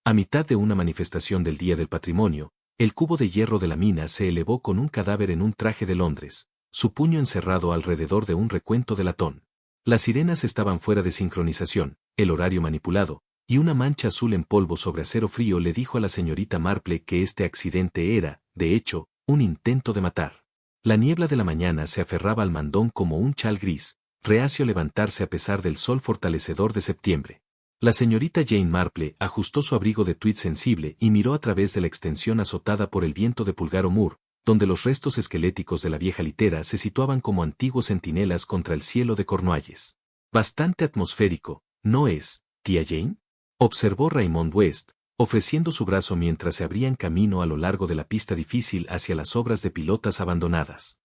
A mitad de una manifestación del Día del Patrimonio, el cubo de hierro de la mina se elevó con un cadáver en un traje de Londres, su puño encerrado alrededor de un recuento de latón. Las sirenas estaban fuera de sincronización, el horario manipulado, y una mancha azul en polvo sobre acero frío le dijo a la señorita Marple que este accidente era, de hecho, un intento de matar. La niebla de la mañana se aferraba al mandón como un chal gris, reacio a levantarse a pesar del sol fortalecedor de septiembre. La señorita Jane Marple ajustó su abrigo de tweed sensible y miró a través de la extensión azotada por el viento de Pulgaro Moor, donde los restos esqueléticos de la vieja litera se situaban como antiguos centinelas contra el cielo de Cornualles. Bastante atmosférico, ¿no es, tía Jane? Observó Raymond West, ofreciendo su brazo mientras se abrían camino a lo largo de la pista difícil hacia las obras de pilotas abandonadas.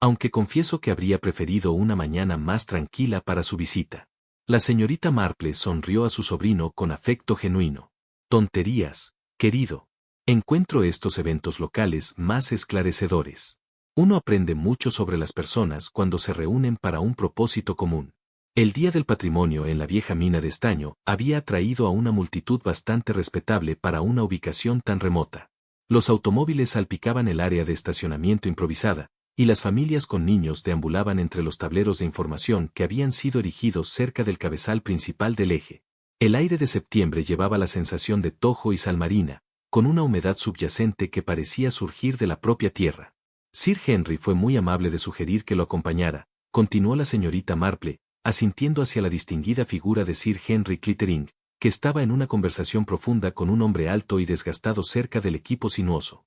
Aunque confieso que habría preferido una mañana más tranquila para su visita. La señorita Marple sonrió a su sobrino con afecto genuino. Tonterías, querido. Encuentro estos eventos locales más esclarecedores. Uno aprende mucho sobre las personas cuando se reúnen para un propósito común. El Día del Patrimonio en la vieja mina de estaño había atraído a una multitud bastante respetable para una ubicación tan remota. Los automóviles salpicaban el área de estacionamiento improvisada, y las familias con niños deambulaban entre los tableros de información que habían sido erigidos cerca del cabezal principal del eje. El aire de septiembre llevaba la sensación de tojo y sal marina, con una humedad subyacente que parecía surgir de la propia tierra. Sir Henry fue muy amable de sugerir que lo acompañara, continuó la señorita Marple, asintiendo hacia la distinguida figura de Sir Henry Clittering, que estaba en una conversación profunda con un hombre alto y desgastado cerca del equipo sinuoso.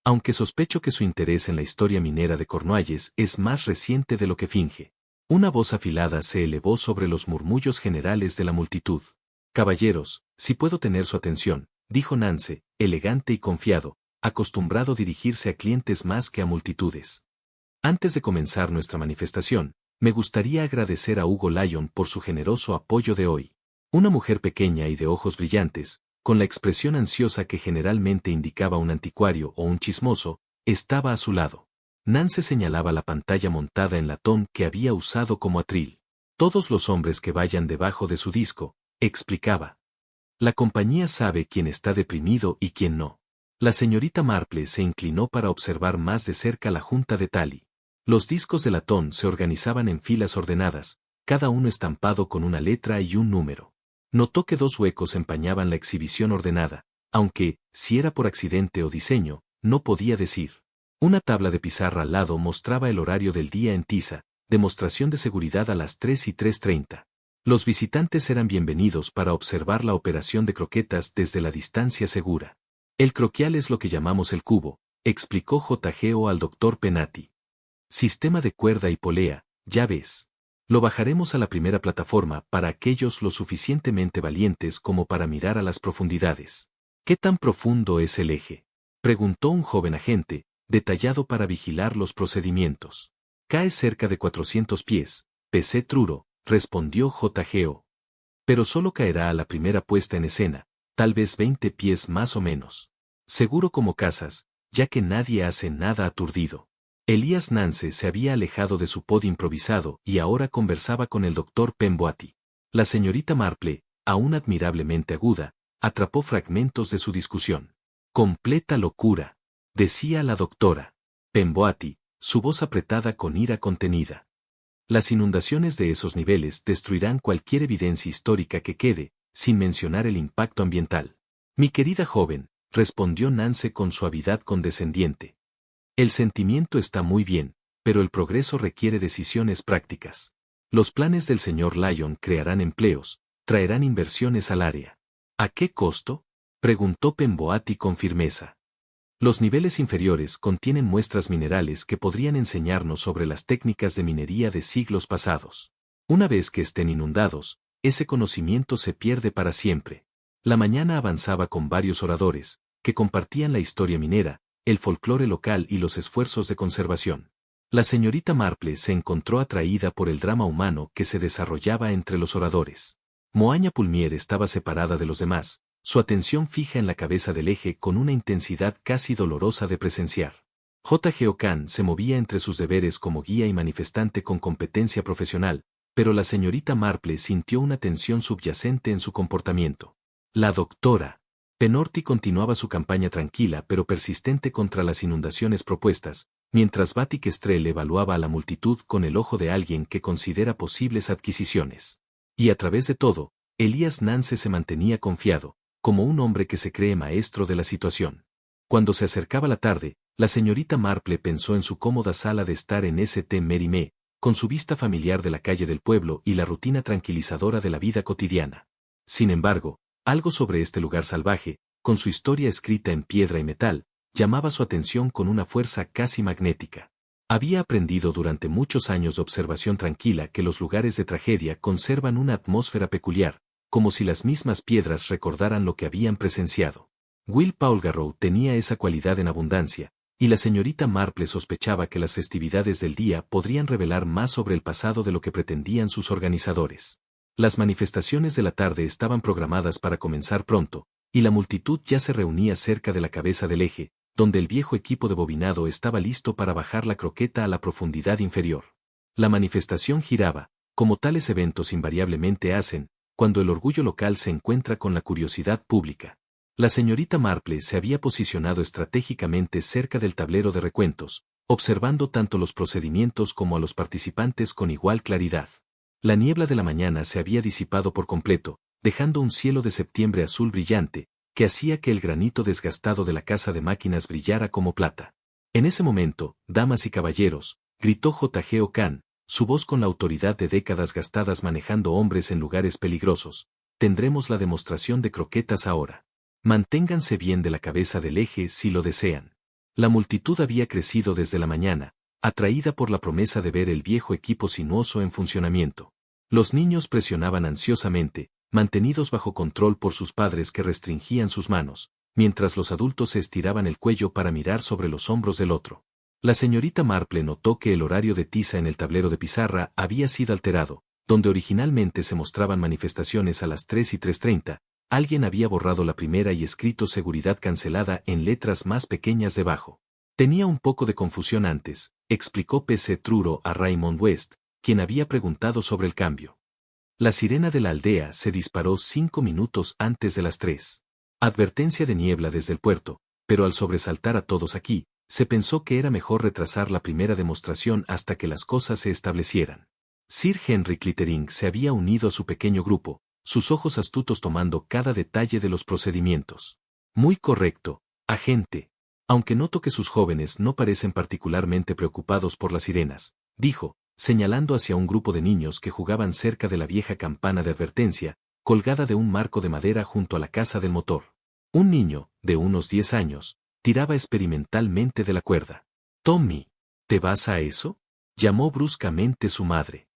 Aunque sospecho que su interés en la historia minera de Cornualles es más reciente de lo que finge. Una voz afilada se elevó sobre los murmullos generales de la multitud. Caballeros, si puedo tener su atención, dijo Nance, elegante y confiado, acostumbrado a dirigirse a clientes más que a multitudes. Antes de comenzar nuestra manifestación, me gustaría agradecer a Hugo Lyon por su generoso apoyo de hoy. Una mujer pequeña y de ojos brillantes, con la expresión ansiosa que generalmente indicaba un anticuario o un chismoso, estaba a su lado. Nance señalaba la pantalla montada en latón que había usado como atril. Todos los hombres que vayan debajo de su disco, explicaba. La compañía sabe quién está deprimido y quién no. La señorita Marple se inclinó para observar más de cerca la junta de Tally. Los discos de latón se organizaban en filas ordenadas, cada uno estampado con una letra y un número. Notó que dos huecos empañaban la exhibición ordenada, aunque, si era por accidente o diseño, no podía decir. Una tabla de pizarra al lado mostraba el horario del día en tiza, demostración de seguridad a las 3:30. Los visitantes eran bienvenidos para observar la operación de croquetas desde la distancia segura. El croquial es lo que llamamos el cubo, explicó J.G.O. al Dr. Penati. Sistema de cuerda y polea, ya ves. Lo bajaremos a la primera plataforma para aquellos lo suficientemente valientes como para mirar a las profundidades. ¿Qué tan profundo es el eje?, preguntó un joven agente, detallado para vigilar los procedimientos. Cae cerca de 400 pies, P.C. Truro, respondió J.G.O. Pero solo caerá a la primera puesta en escena, tal vez 20 pies más o menos. Seguro como casas, ya que nadie hace nada aturdido. Elías Nance se había alejado de su pod improvisado y ahora conversaba con el doctor Pemboati. La señorita Marple, aún admirablemente aguda, atrapó fragmentos de su discusión. Completa locura, decía la doctora Pemboati, su voz apretada con ira contenida. Las inundaciones de esos niveles destruirán cualquier evidencia histórica que quede, sin mencionar el impacto ambiental. Mi querida joven, respondió Nance con suavidad condescendiente. El sentimiento está muy bien, pero el progreso requiere decisiones prácticas. Los planes del señor Lyon crearán empleos, traerán inversiones al área. ¿A qué costo?, preguntó Pemboati con firmeza. Los niveles inferiores contienen muestras minerales que podrían enseñarnos sobre las técnicas de minería de siglos pasados. Una vez que estén inundados, ese conocimiento se pierde para siempre. La mañana avanzaba con varios oradores, que compartían la historia minera, el folclore local y los esfuerzos de conservación. La señorita Marple se encontró atraída por el drama humano que se desarrollaba entre los oradores. Moaña Pulmier estaba separada de los demás, su atención fija en la cabeza del eje con una intensidad casi dolorosa de presenciar. J.G. O'Kan se movía entre sus deberes como guía y manifestante con competencia profesional, pero la señorita Marple sintió una tensión subyacente en su comportamiento. La doctora Penorti continuaba su campaña tranquila pero persistente contra las inundaciones propuestas, mientras Batik Estrel evaluaba a la multitud con el ojo de alguien que considera posibles adquisiciones. Y a través de todo, Elías Nance se mantenía confiado, como un hombre que se cree maestro de la situación. Cuando se acercaba la tarde, la señorita Marple pensó en su cómoda sala de estar en St. Mary Me, con su vista familiar de la calle del pueblo y la rutina tranquilizadora de la vida cotidiana. Sin embargo, algo sobre este lugar salvaje, con su historia escrita en piedra y metal, llamaba su atención con una fuerza casi magnética. Había aprendido durante muchos años de observación tranquila que los lugares de tragedia conservan una atmósfera peculiar, como si las mismas piedras recordaran lo que habían presenciado. Will Paulgarrow tenía esa cualidad en abundancia, y la señorita Marple sospechaba que las festividades del día podrían revelar más sobre el pasado de lo que pretendían sus organizadores. Las manifestaciones de la tarde estaban programadas para comenzar pronto, y la multitud ya se reunía cerca de la cabeza del eje, donde el viejo equipo de bobinado estaba listo para bajar la croqueta a la profundidad inferior. La manifestación giraba, como tales eventos invariablemente hacen, cuando el orgullo local se encuentra con la curiosidad pública. La señorita Marple se había posicionado estratégicamente cerca del tablero de recuentos, observando tanto los procedimientos como a los participantes con igual claridad. La niebla de la mañana se había disipado por completo, dejando un cielo de septiembre azul brillante, que hacía que el granito desgastado de la casa de máquinas brillara como plata. En ese momento, damas y caballeros, gritó J.G. O'Kane, su voz con la autoridad de décadas gastadas manejando hombres en lugares peligrosos. Tendremos la demostración de croquetas ahora. Manténganse bien de la cabeza del eje si lo desean. La multitud había crecido desde la mañana, atraída por la promesa de ver el viejo equipo sinuoso en funcionamiento. Los niños presionaban ansiosamente, mantenidos bajo control por sus padres que restringían sus manos, mientras los adultos se estiraban el cuello para mirar sobre los hombros del otro. La señorita Marple notó que el horario de tiza en el tablero de pizarra había sido alterado, donde originalmente se mostraban manifestaciones a las 3 y 3:30, alguien había borrado la primera y escrito seguridad cancelada en letras más pequeñas debajo. Tenía un poco de confusión antes, explicó P.C. Truro a Raymond West, quien había preguntado sobre el cambio. La sirena de la aldea se disparó 5 minutos antes de las 3. Advertencia de niebla desde el puerto, pero al sobresaltar a todos aquí, se pensó que era mejor retrasar la primera demostración hasta que las cosas se establecieran. Sir Henry Clittering se había unido a su pequeño grupo, sus ojos astutos tomando cada detalle de los procedimientos. Muy correcto, agente. Aunque noto que sus jóvenes no parecen particularmente preocupados por las sirenas, dijo, señalando hacia un grupo de niños que jugaban cerca de la vieja campana de advertencia, colgada de un marco de madera junto a la casa del motor. Un niño, de unos 10 años, tiraba experimentalmente de la cuerda. «Tommy, ¿te vas a eso?», llamó bruscamente su madre.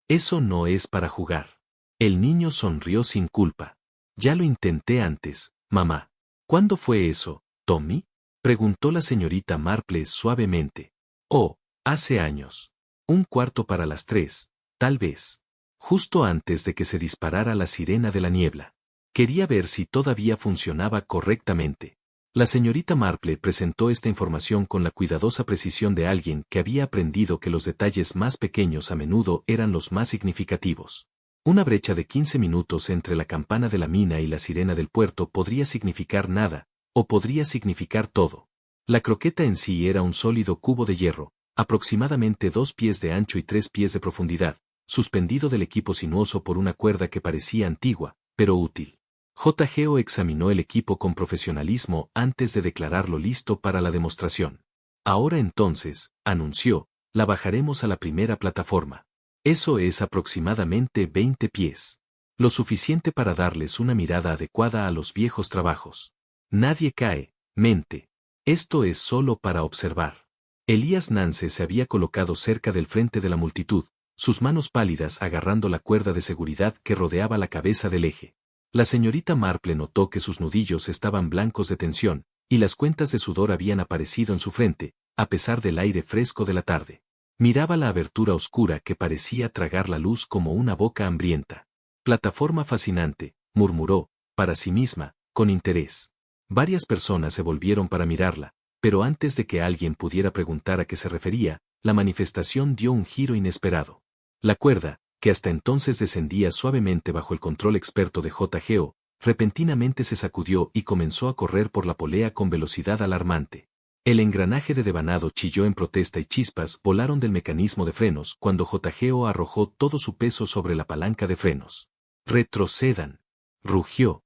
«Eso no es para jugar». El niño sonrió sin culpa. «Ya lo intenté antes, mamá». «¿Cuándo fue eso, Tommy?», preguntó la señorita Marple suavemente. «Oh, hace años. 3:15, tal vez. Justo antes de que se disparara la sirena de la niebla. Quería ver si todavía funcionaba correctamente». La señorita Marple presentó esta información con la cuidadosa precisión de alguien que había aprendido que los detalles más pequeños a menudo eran los más significativos. Una brecha de 15 minutos entre la campana de la mina y la sirena del puerto podría significar nada, o podría significar todo. La croqueta en sí era un sólido cubo de hierro, aproximadamente 2 pies de ancho y 3 pies de profundidad, suspendido del equipo sinuoso por una cuerda que parecía antigua, pero útil. J.G.O. examinó el equipo con profesionalismo antes de declararlo listo para la demostración. Ahora entonces, anunció, la bajaremos a la primera plataforma. Eso es aproximadamente 20 pies. Lo suficiente para darles una mirada adecuada a los viejos trabajos. Nadie cae, mente. Esto es solo para observar. Elías Nance se había colocado cerca del frente de la multitud, sus manos pálidas agarrando la cuerda de seguridad que rodeaba la cabeza del eje. La señorita Marple notó que sus nudillos estaban blancos de tensión, y las cuentas de sudor habían aparecido en su frente, a pesar del aire fresco de la tarde. Miraba la abertura oscura que parecía tragar la luz como una boca hambrienta. «Plataforma fascinante», murmuró, para sí misma, con interés. Varias personas se volvieron para mirarla, pero antes de que alguien pudiera preguntar a qué se refería, la manifestación dio un giro inesperado. La cuerda, que hasta entonces descendía suavemente bajo el control experto de J.G.O., repentinamente se sacudió y comenzó a correr por la polea con velocidad alarmante. El engranaje de devanado chilló en protesta y chispas volaron del mecanismo de frenos cuando JGO arrojó todo su peso sobre la palanca de frenos. «¡Retrocedan!», rugió.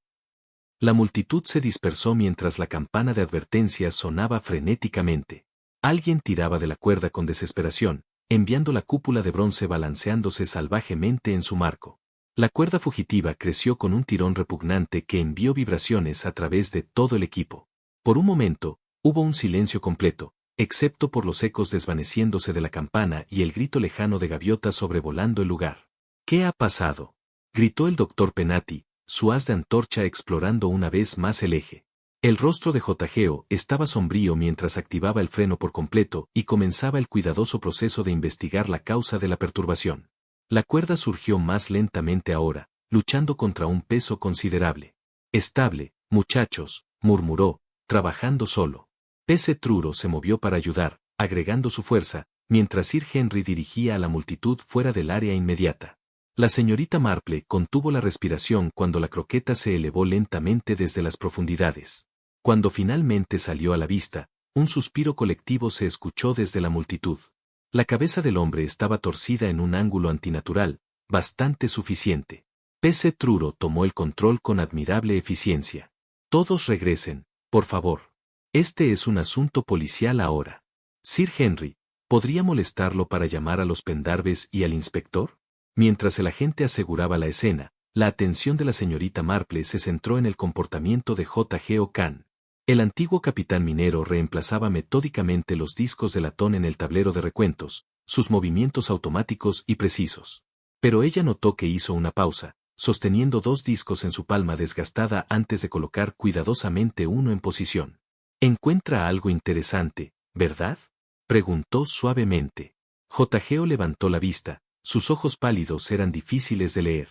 La multitud se dispersó mientras la campana de advertencia sonaba frenéticamente. Alguien tiraba de la cuerda con desesperación, enviando la cúpula de bronce balanceándose salvajemente en su marco. La cuerda fugitiva creció con un tirón repugnante que envió vibraciones a través de todo el equipo. Por un momento, hubo un silencio completo, excepto por los ecos desvaneciéndose de la campana y el grito lejano de gaviotas sobrevolando el lugar. «¿Qué ha pasado?», gritó el doctor Penati, su haz de antorcha explorando una vez más el eje. El rostro de JGO estaba sombrío mientras activaba el freno por completo y comenzaba el cuidadoso proceso de investigar la causa de la perturbación. La cuerda surgió más lentamente ahora, luchando contra un peso considerable. «Estable, muchachos», murmuró, trabajando solo. P.C. Truro se movió para ayudar, agregando su fuerza, mientras Sir Henry dirigía a la multitud fuera del área inmediata. La señorita Marple contuvo la respiración cuando la croqueta se elevó lentamente desde las profundidades. Cuando finalmente salió a la vista, un suspiro colectivo se escuchó desde la multitud. La cabeza del hombre estaba torcida en un ángulo antinatural, bastante suficiente. P.C. Truro tomó el control con admirable eficiencia. «Todos regresen, por favor. Este es un asunto policial ahora. Sir Henry, ¿podría molestarlo para llamar a los Pendarves y al inspector?». Mientras el agente aseguraba la escena, la atención de la señorita Marple se centró en el comportamiento de J.G.O. Khan. El antiguo capitán minero reemplazaba metódicamente los discos de latón en el tablero de recuentos, sus movimientos automáticos y precisos. Pero ella notó que hizo una pausa, sosteniendo 2 discos en su palma desgastada antes de colocar cuidadosamente uno en posición. «Encuentra algo interesante, ¿verdad?», preguntó suavemente. JGO levantó la vista, sus ojos pálidos eran difíciles de leer.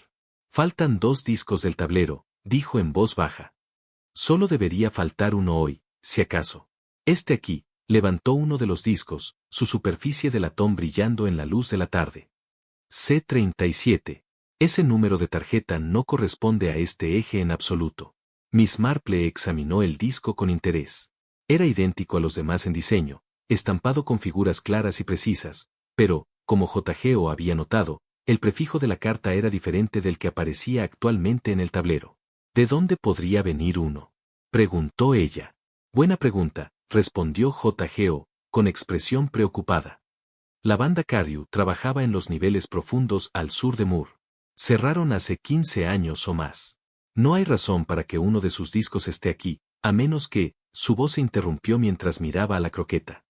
«Faltan 2 discos del tablero», dijo en voz baja. «Solo debería faltar uno hoy, si acaso. Este aquí», levantó uno de los discos, su superficie de latón brillando en la luz de la tarde. «C37. Ese número de tarjeta no corresponde a este eje en absoluto». Miss Marple examinó el disco con interés. Era idéntico a los demás en diseño, estampado con figuras claras y precisas, pero, como JGO había notado, el prefijo de la carta era diferente del que aparecía actualmente en el tablero. «¿De dónde podría venir uno?», preguntó ella. «Buena pregunta», respondió JGO, con expresión preocupada. La banda Carew trabajaba en los niveles profundos al sur de Moore. Cerraron hace 15 años o más. No hay razón para que uno de sus discos esté aquí, a menos que, su voz se interrumpió mientras miraba a la croqueta.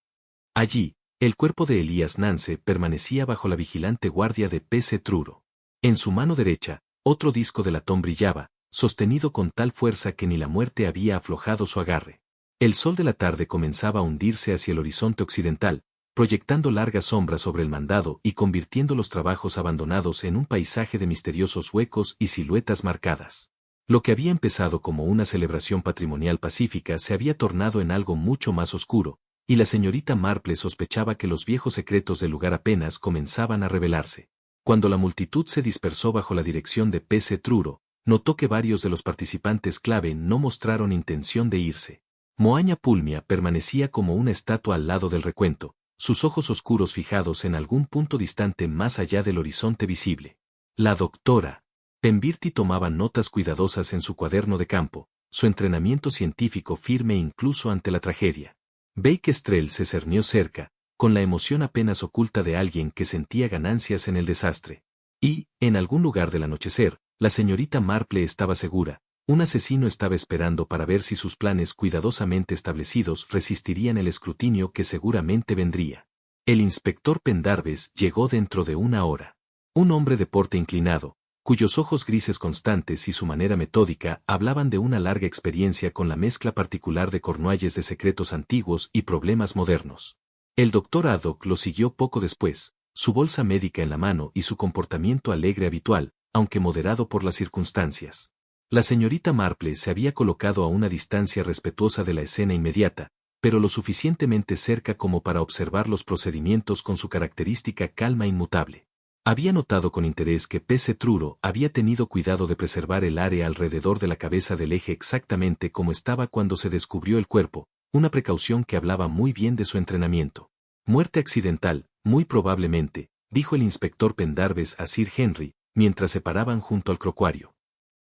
Allí, el cuerpo de Elías Nance permanecía bajo la vigilante guardia de P.C. Truro. En su mano derecha, otro disco de latón brillaba, sostenido con tal fuerza que ni la muerte había aflojado su agarre. El sol de la tarde comenzaba a hundirse hacia el horizonte occidental, proyectando largas sombras sobre el mandado y convirtiendo los trabajos abandonados en un paisaje de misteriosos huecos y siluetas marcadas. Lo que había empezado como una celebración patrimonial pacífica se había tornado en algo mucho más oscuro, y la señorita Marple sospechaba que los viejos secretos del lugar apenas comenzaban a revelarse. Cuando la multitud se dispersó bajo la dirección de P.C. Truro, notó que varios de los participantes clave no mostraron intención de irse. Moaña Pulmia permanecía como una estatua al lado del recuento, sus ojos oscuros fijados en algún punto distante más allá del horizonte visible. La doctora Pemberty tomaba notas cuidadosas en su cuaderno de campo, su entrenamiento científico firme incluso ante la tragedia. Bakestrel se cernió cerca, con la emoción apenas oculta de alguien que sentía ganancias en el desastre. Y, en algún lugar del anochecer, la señorita Marple estaba segura, un asesino estaba esperando para ver si sus planes cuidadosamente establecidos resistirían el escrutinio que seguramente vendría. El inspector Pendarves llegó dentro de una hora. Un hombre de porte inclinado, cuyos ojos grises constantes y su manera metódica hablaban de una larga experiencia con la mezcla particular de cornualles de secretos antiguos y problemas modernos. El doctor Haddock lo siguió poco después, su bolsa médica en la mano y su comportamiento alegre habitual, aunque moderado por las circunstancias. La señorita Marple se había colocado a una distancia respetuosa de la escena inmediata, pero lo suficientemente cerca como para observar los procedimientos con su característica calma inmutable. Había notado con interés que P.C. Truro había tenido cuidado de preservar el área alrededor de la cabeza del eje exactamente como estaba cuando se descubrió el cuerpo, una precaución que hablaba muy bien de su entrenamiento. Muerte accidental, muy probablemente, dijo el inspector Pendarves a Sir Henry, mientras se paraban junto al crocuario.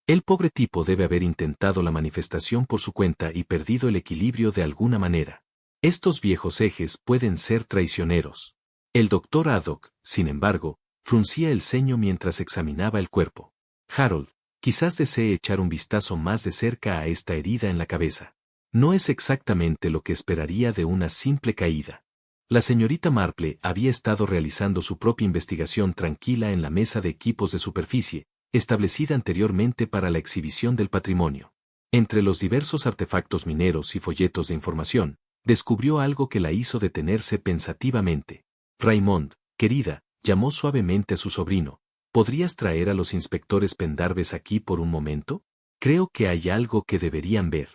El pobre tipo debe haber intentado la manifestación por su cuenta y perdido el equilibrio de alguna manera. Estos viejos ejes pueden ser traicioneros. El doctor Haddock, sin embargo, fruncía el ceño mientras examinaba el cuerpo. Harold, quizás desee echar un vistazo más de cerca a esta herida en la cabeza. No es exactamente lo que esperaría de una simple caída. La señorita Marple había estado realizando su propia investigación tranquila en la mesa de equipos de superficie, establecida anteriormente para la exhibición del patrimonio. Entre los diversos artefactos mineros y folletos de información, descubrió algo que la hizo detenerse pensativamente. Raymond, querida, llamó suavemente a su sobrino, ¿podrías traer a los inspectores Pendarves aquí por un momento? Creo que hay algo que deberían ver.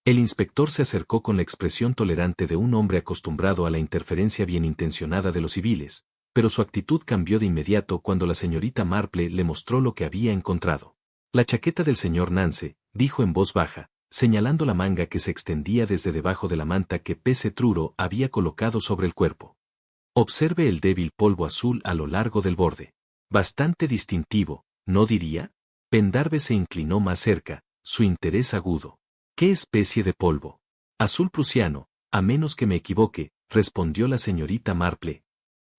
El inspector se acercó con la expresión tolerante de un hombre acostumbrado a la interferencia bien intencionada de los civiles, pero su actitud cambió de inmediato cuando la señorita Marple le mostró lo que había encontrado. La chaqueta del señor Nance, dijo en voz baja, señalando la manga que se extendía desde debajo de la manta que P.C. Truro había colocado sobre el cuerpo. Observe el débil polvo azul a lo largo del borde. Bastante distintivo, ¿no diría? Pendarves se inclinó más cerca, su interés agudo. ¿Qué especie de polvo? Azul prusiano, a menos que me equivoque, respondió la señorita Marple.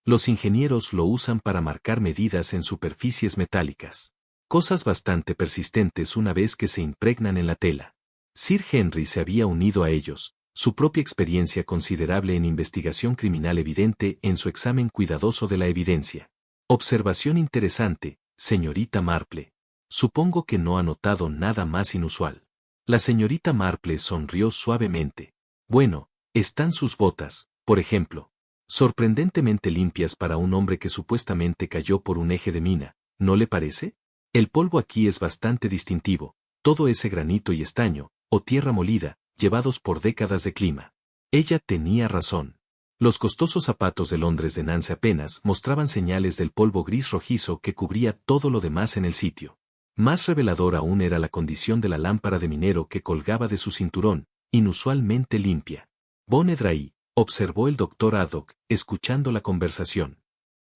Los ingenieros lo usan para marcar medidas en superficies metálicas. Cosas bastante persistentes una vez que se impregnan en la tela. Sir Henry se había unido a ellos, su propia experiencia considerable en investigación criminal evidente en su examen cuidadoso de la evidencia. Observación interesante, señorita Marple. Supongo que no ha notado nada más inusual. La señorita Marple sonrió suavemente. Bueno, están sus botas, por ejemplo. Sorprendentemente limpias para un hombre que supuestamente cayó por un eje de mina, ¿no le parece? El polvo aquí es bastante distintivo, todo ese granito y estaño, o tierra molida, llevados por décadas de clima. Ella tenía razón. Los costosos zapatos de Londres de Nance apenas mostraban señales del polvo gris rojizo que cubría todo lo demás en el sitio. Más revelador aún era la condición de la lámpara de minero que colgaba de su cinturón, inusualmente limpia. Bonedray, observó el doctor Haddock, escuchando la conversación.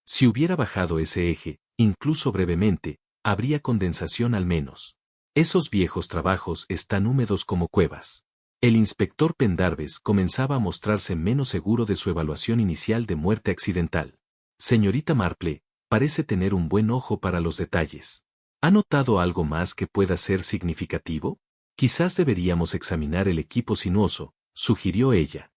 Si hubiera bajado ese eje, incluso brevemente, habría condensación al menos. Esos viejos trabajos están húmedos como cuevas. El inspector Pendarves comenzaba a mostrarse menos seguro de su evaluación inicial de muerte accidental. Señorita Marple, parece tener un buen ojo para los detalles. ¿Ha notado algo más que pueda ser significativo? Quizás deberíamos examinar el equipo sinuoso, sugirió ella.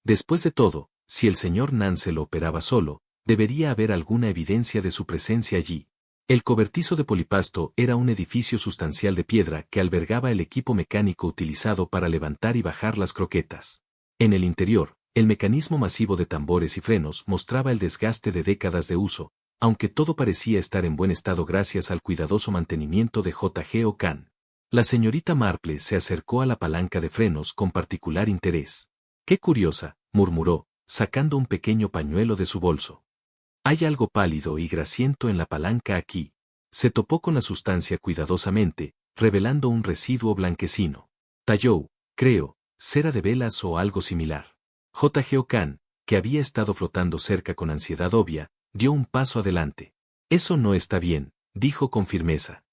Después de todo, si el señor Nance lo operaba solo, debería haber alguna evidencia de su presencia allí. El cobertizo de polipasto era un edificio sustancial de piedra que albergaba el equipo mecánico utilizado para levantar y bajar las croquetas. En el interior, el mecanismo masivo de tambores y frenos mostraba el desgaste de décadas de uso, aunque todo parecía estar en buen estado gracias al cuidadoso mantenimiento de J.G. O'Kane. La señorita Marple se acercó a la palanca de frenos con particular interés. ¡Qué curiosa!, murmuró, sacando un pequeño pañuelo de su bolso. Hay algo pálido y grasiento en la palanca aquí. Se topó con la sustancia cuidadosamente, revelando un residuo blanquecino. Talló, creo, cera de velas o algo similar. J.G. O'Kane, que había estado flotando cerca con ansiedad obvia, dio un paso adelante. Eso no está bien, dijo con firmeza.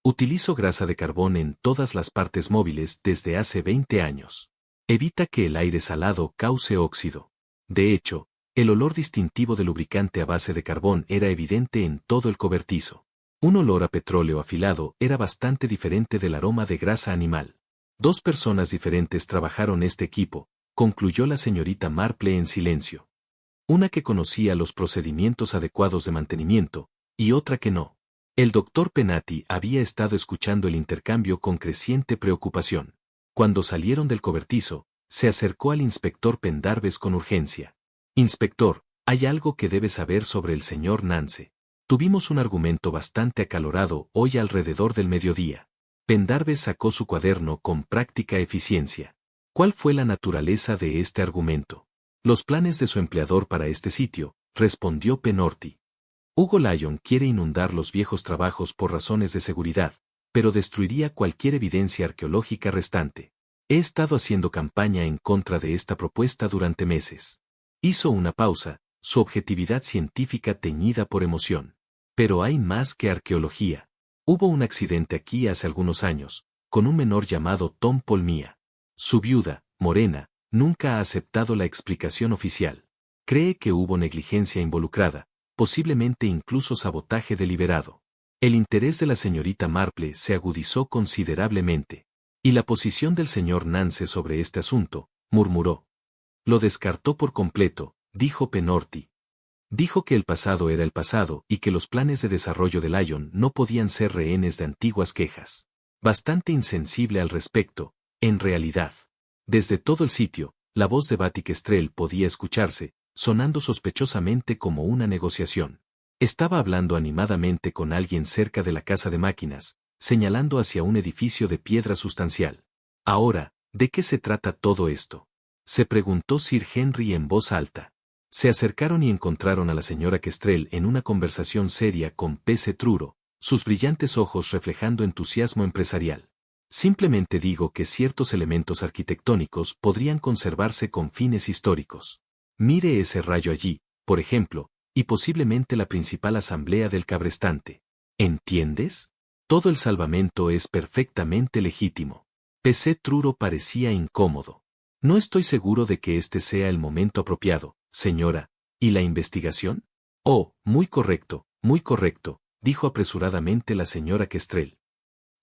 Utilizo grasa de carbón en todas las partes móviles desde hace 20 años. Evita que el aire salado cause óxido. De hecho, el olor distintivo del lubricante a base de carbón era evidente en todo el cobertizo. Un olor a petróleo afilado era bastante diferente del aroma de grasa animal. 2 personas diferentes trabajaron este equipo, concluyó la señorita Marple en silencio. Una que conocía los procedimientos adecuados de mantenimiento, y otra que no. El doctor Penati había estado escuchando el intercambio con creciente preocupación. Cuando salieron del cobertizo, se acercó al inspector Pendarves con urgencia. Inspector, hay algo que debe saber sobre el señor Nance. Tuvimos un argumento bastante acalorado hoy alrededor del mediodía. Pendarves sacó su cuaderno con práctica eficiencia. ¿Cuál fue la naturaleza de este argumento? Los planes de su empleador para este sitio, respondió Penorti. Hugo Lyon quiere inundar los viejos trabajos por razones de seguridad, pero destruiría cualquier evidencia arqueológica restante. He estado haciendo campaña en contra de esta propuesta durante meses. Hizo una pausa, su objetividad científica teñida por emoción. Pero hay más que arqueología. Hubo un accidente aquí hace algunos años, con un menor llamado Tom Paul Mia. Su viuda, Morena, nunca ha aceptado la explicación oficial. Cree que hubo negligencia involucrada, posiblemente incluso sabotaje deliberado. El interés de la señorita Marple se agudizó considerablemente. ¿Y la posición del señor Nance sobre este asunto?, murmuró. Lo descartó por completo, dijo Penorti. Dijo que el pasado era el pasado y que los planes de desarrollo de Lyon no podían ser rehenes de antiguas quejas. Bastante insensible al respecto, en realidad. Desde todo el sitio, la voz de Batty-Kestrel podía escucharse, sonando sospechosamente como una negociación. Estaba hablando animadamente con alguien cerca de la casa de máquinas, señalando hacia un edificio de piedra sustancial. Ahora, ¿de qué se trata todo esto?, se preguntó Sir Henry en voz alta. Se acercaron y encontraron a la señora Kestrel en una conversación seria con P.C. Truro, sus brillantes ojos reflejando entusiasmo empresarial. Simplemente digo que ciertos elementos arquitectónicos podrían conservarse con fines históricos. Mire ese rayo allí, por ejemplo, y posiblemente la principal asamblea del cabrestante. ¿Entiendes? Todo el salvamento es perfectamente legítimo. P.C. Truro parecía incómodo. No estoy seguro de que este sea el momento apropiado, señora. ¿Y la investigación? Oh, muy correcto, dijo apresuradamente la señora Kestrel.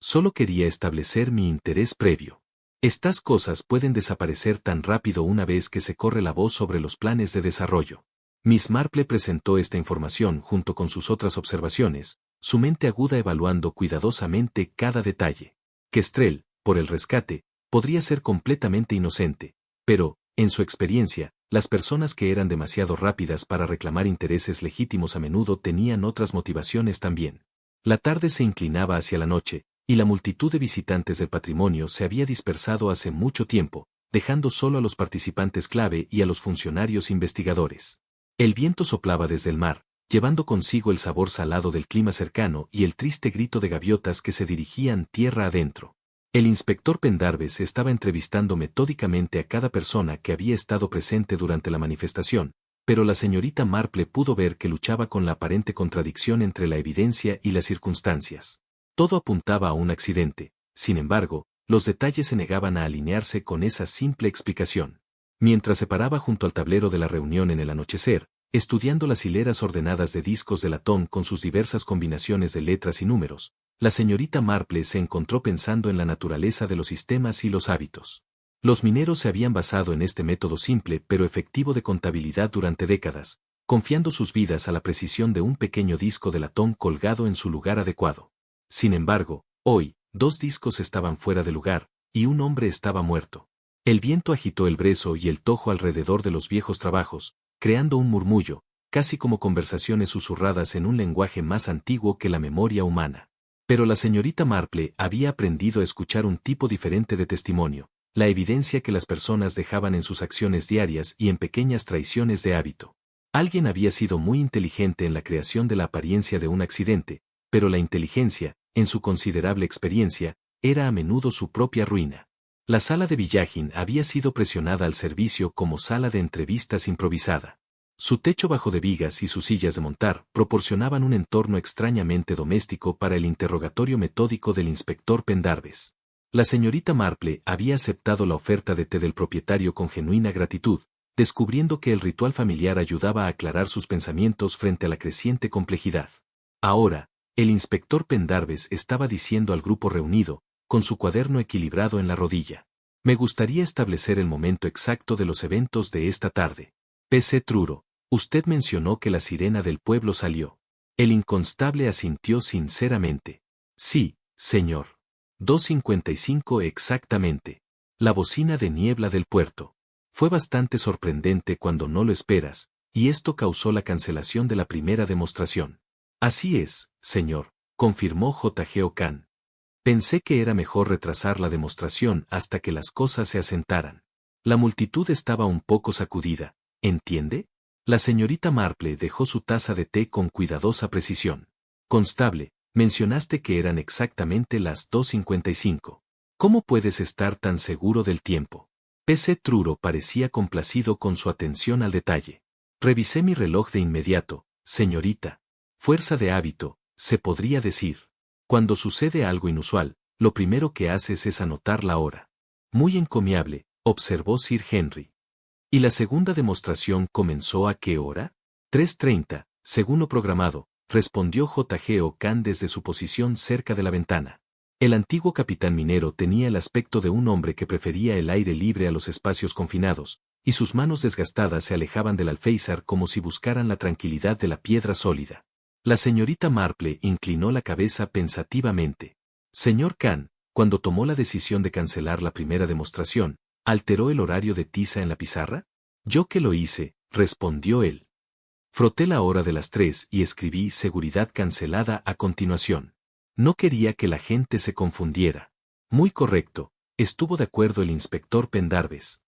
Solo quería establecer mi interés previo. Estas cosas pueden desaparecer tan rápido una vez que se corre la voz sobre los planes de desarrollo. Miss Marple presentó esta información junto con sus otras observaciones, su mente aguda evaluando cuidadosamente cada detalle. Kestrel, por el rescate, podría ser completamente inocente, pero, en su experiencia, las personas que eran demasiado rápidas para reclamar intereses legítimos a menudo tenían otras motivaciones también. La tarde se inclinaba hacia la noche, y la multitud de visitantes del patrimonio se había dispersado hace mucho tiempo, dejando solo a los participantes clave y a los funcionarios investigadores. El viento soplaba desde el mar, llevando consigo el sabor salado del clima cercano y el triste grito de gaviotas que se dirigían tierra adentro. El inspector Pendarves estaba entrevistando metódicamente a cada persona que había estado presente durante la manifestación, pero la señorita Marple pudo ver que luchaba con la aparente contradicción entre la evidencia y las circunstancias. Todo apuntaba a un accidente, sin embargo, los detalles se negaban a alinearse con esa simple explicación. Mientras se paraba junto al tablero de la reunión en el anochecer, estudiando las hileras ordenadas de discos de latón con sus diversas combinaciones de letras y números, la señorita Marple se encontró pensando en la naturaleza de los sistemas y los hábitos. Los mineros se habían basado en este método simple pero efectivo de contabilidad durante décadas, confiando sus vidas a la precisión de un pequeño disco de latón colgado en su lugar adecuado. Sin embargo, hoy, 2 discos estaban fuera de lugar, y un hombre estaba muerto. El viento agitó el brezo y el tojo alrededor de los viejos trabajos, creando un murmullo, casi como conversaciones susurradas en un lenguaje más antiguo que la memoria humana. Pero la señorita Marple había aprendido a escuchar un tipo diferente de testimonio, la evidencia que las personas dejaban en sus acciones diarias y en pequeñas traiciones de hábito. Alguien había sido muy inteligente en la creación de la apariencia de un accidente, pero la inteligencia, en su considerable experiencia, era a menudo su propia ruina. La sala de Villagin había sido presionada al servicio como sala de entrevistas improvisada. Su techo bajo de vigas y sus sillas de montar proporcionaban un entorno extrañamente doméstico para el interrogatorio metódico del inspector Pendarves. La señorita Marple había aceptado la oferta de té del propietario con genuina gratitud, descubriendo que el ritual familiar ayudaba a aclarar sus pensamientos frente a la creciente complejidad. Ahora, el inspector Pendarves estaba diciendo al grupo reunido, con su cuaderno equilibrado en la rodilla: me gustaría establecer el momento exacto de los eventos de esta tarde. P.C. Truro, usted mencionó que la sirena del pueblo salió. El inconstable asintió sinceramente. Sí, señor. 2:55 exactamente. La bocina de niebla del puerto. Fue bastante sorprendente cuando no lo esperas, y esto causó la cancelación de la primera demostración. Así es, señor, confirmó J.G. O'Kane. Pensé que era mejor retrasar la demostración hasta que las cosas se asentaran. La multitud estaba un poco sacudida, ¿entiende? La señorita Marple dejó su taza de té con cuidadosa precisión. Constable, mencionaste que eran exactamente las 2:55. ¿Cómo puedes estar tan seguro del tiempo? P.C. Truro parecía complacido con su atención al detalle. Revisé mi reloj de inmediato, señorita. Fuerza de hábito, se podría decir. Cuando sucede algo inusual, lo primero que haces es anotar la hora. Muy encomiable, observó Sir Henry. ¿Y la segunda demostración comenzó a qué hora? 3:30, según lo programado, respondió J.G. O'Kane desde su posición cerca de la ventana. El antiguo capitán minero tenía el aspecto de un hombre que prefería el aire libre a los espacios confinados, y sus manos desgastadas se alejaban del alféizar como si buscaran la tranquilidad de la piedra sólida. La señorita Marple inclinó la cabeza pensativamente. Señor Kane, cuando tomó la decisión de cancelar la primera demostración, ¿alteró el horario de tiza en la pizarra? Yo que lo hice, respondió él. Froté la hora de las 3 y escribí seguridad cancelada a continuación. No quería que la gente se confundiera. Muy correcto, estuvo de acuerdo el inspector Pendarves.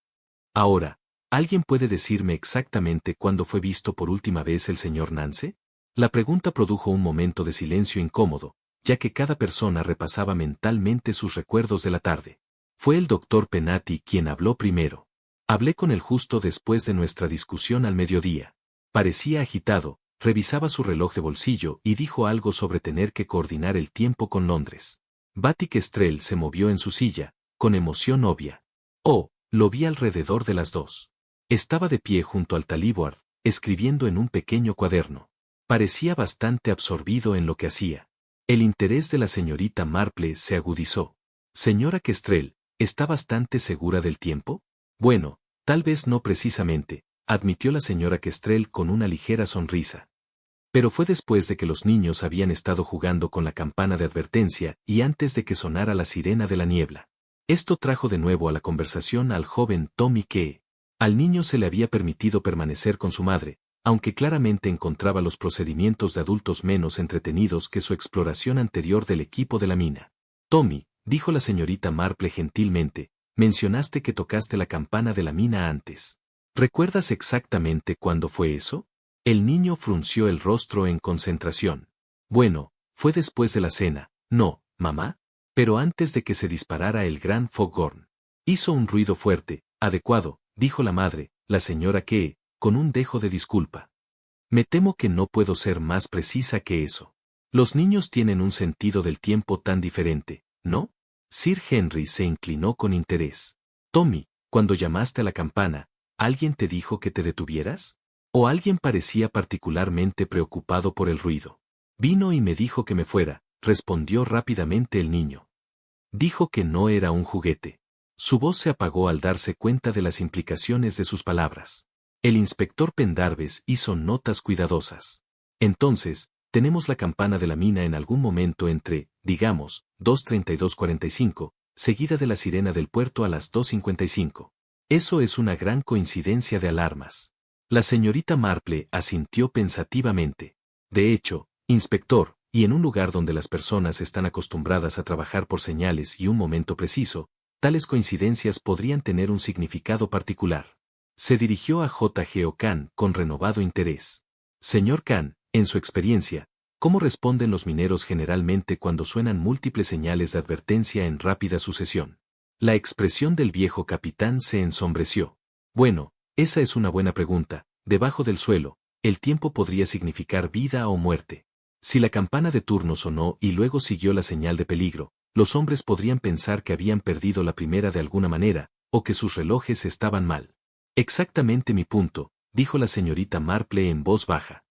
Ahora, ¿alguien puede decirme exactamente cuándo fue visto por última vez el señor Nance? La pregunta produjo un momento de silencio incómodo, ya que cada persona repasaba mentalmente sus recuerdos de la tarde. Fue el doctor Penati quien habló primero. Hablé con él justo después de nuestra discusión al mediodía. Parecía agitado, revisaba su reloj de bolsillo y dijo algo sobre tener que coordinar el tiempo con Londres. Batty Kestrel se movió en su silla, con emoción obvia. Oh, lo vi alrededor de las 2. Estaba de pie junto al talíboard, escribiendo en un pequeño cuaderno. Parecía bastante absorbido en lo que hacía. El interés de la señorita Marple se agudizó. Señora Kestrel, ¿está bastante segura del tiempo? Bueno, tal vez no precisamente, admitió la señora Kestrel con una ligera sonrisa. Pero fue después de que los niños habían estado jugando con la campana de advertencia y antes de que sonara la sirena de la niebla. Esto trajo de nuevo a la conversación al joven Tommy que, al niño se le había permitido permanecer con su madre, aunque claramente encontraba los procedimientos de adultos menos entretenidos que su exploración anterior del equipo de la mina. Tommy, dijo la señorita Marple gentilmente, mencionaste que tocaste la campana de la mina antes. ¿Recuerdas exactamente cuándo fue eso? El niño frunció el rostro en concentración. Bueno, fue después de la cena, ¿no, mamá? Pero antes de que se disparara el gran foghorn. Hizo un ruido fuerte, adecuado, dijo la madre, la señora que, con un dejo de disculpa. Me temo que no puedo ser más precisa que eso. Los niños tienen un sentido del tiempo tan diferente, ¿no? Sir Henry se inclinó con interés. Tommy, cuando llamaste a la campana, ¿alguien te dijo que te detuvieras? ¿O alguien parecía particularmente preocupado por el ruido? Vino y me dijo que me fuera, respondió rápidamente el niño. Dijo que no era un juguete. Su voz se apagó al darse cuenta de las implicaciones de sus palabras. El inspector Pendarves hizo notas cuidadosas. Entonces, tenemos la campana de la mina en algún momento entre, digamos, 2:32:45, seguida de la sirena del puerto a las 2:55. Eso es una gran coincidencia de alarmas. La señorita Marple asintió pensativamente. De hecho, inspector, y en un lugar donde las personas están acostumbradas a trabajar por señales y un momento preciso, tales coincidencias podrían tener un significado particular. Se dirigió a J.G. O'Kane con renovado interés. Señor Kane, en su experiencia, ¿cómo responden los mineros generalmente cuando suenan múltiples señales de advertencia en rápida sucesión? La expresión del viejo capitán se ensombreció. Bueno, esa es una buena pregunta. Debajo del suelo, el tiempo podría significar vida o muerte. Si la campana de turno sonó y luego siguió la señal de peligro, los hombres podrían pensar que habían perdido la primera de alguna manera, o que sus relojes estaban mal. Exactamente mi punto, dijo la señorita Marple en voz baja.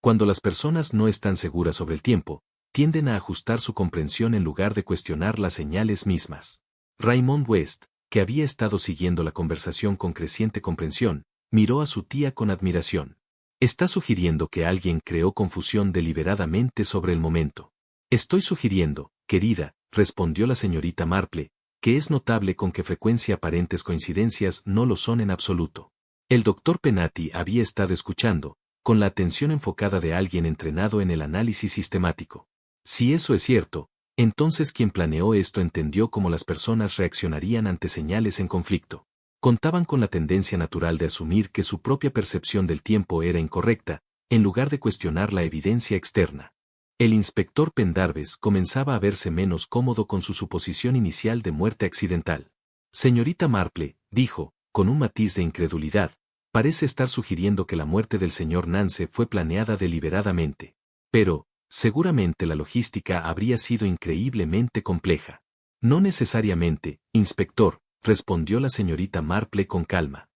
Cuando las personas no están seguras sobre el tiempo, tienden a ajustar su comprensión en lugar de cuestionar las señales mismas. Raymond West, que había estado siguiendo la conversación con creciente comprensión, miró a su tía con admiración. Está sugiriendo que alguien creó confusión deliberadamente sobre el momento. Estoy sugiriendo, querida, respondió la señorita Marple, que es notable con qué frecuencia aparentes coincidencias no lo son en absoluto. El doctor Penati había estado escuchando, con la atención enfocada de alguien entrenado en el análisis sistemático. Si eso es cierto, entonces quien planeó esto entendió cómo las personas reaccionarían ante señales en conflicto. Contaban con la tendencia natural de asumir que su propia percepción del tiempo era incorrecta, en lugar de cuestionar la evidencia externa. El inspector Pendarvis comenzaba a verse menos cómodo con su suposición inicial de muerte accidental. Señorita Marple, dijo, con un matiz de incredulidad, parece estar sugiriendo que la muerte del señor Nance fue planeada deliberadamente. Pero, seguramente la logística habría sido increíblemente compleja. No necesariamente, inspector, respondió la señorita Marple con calma.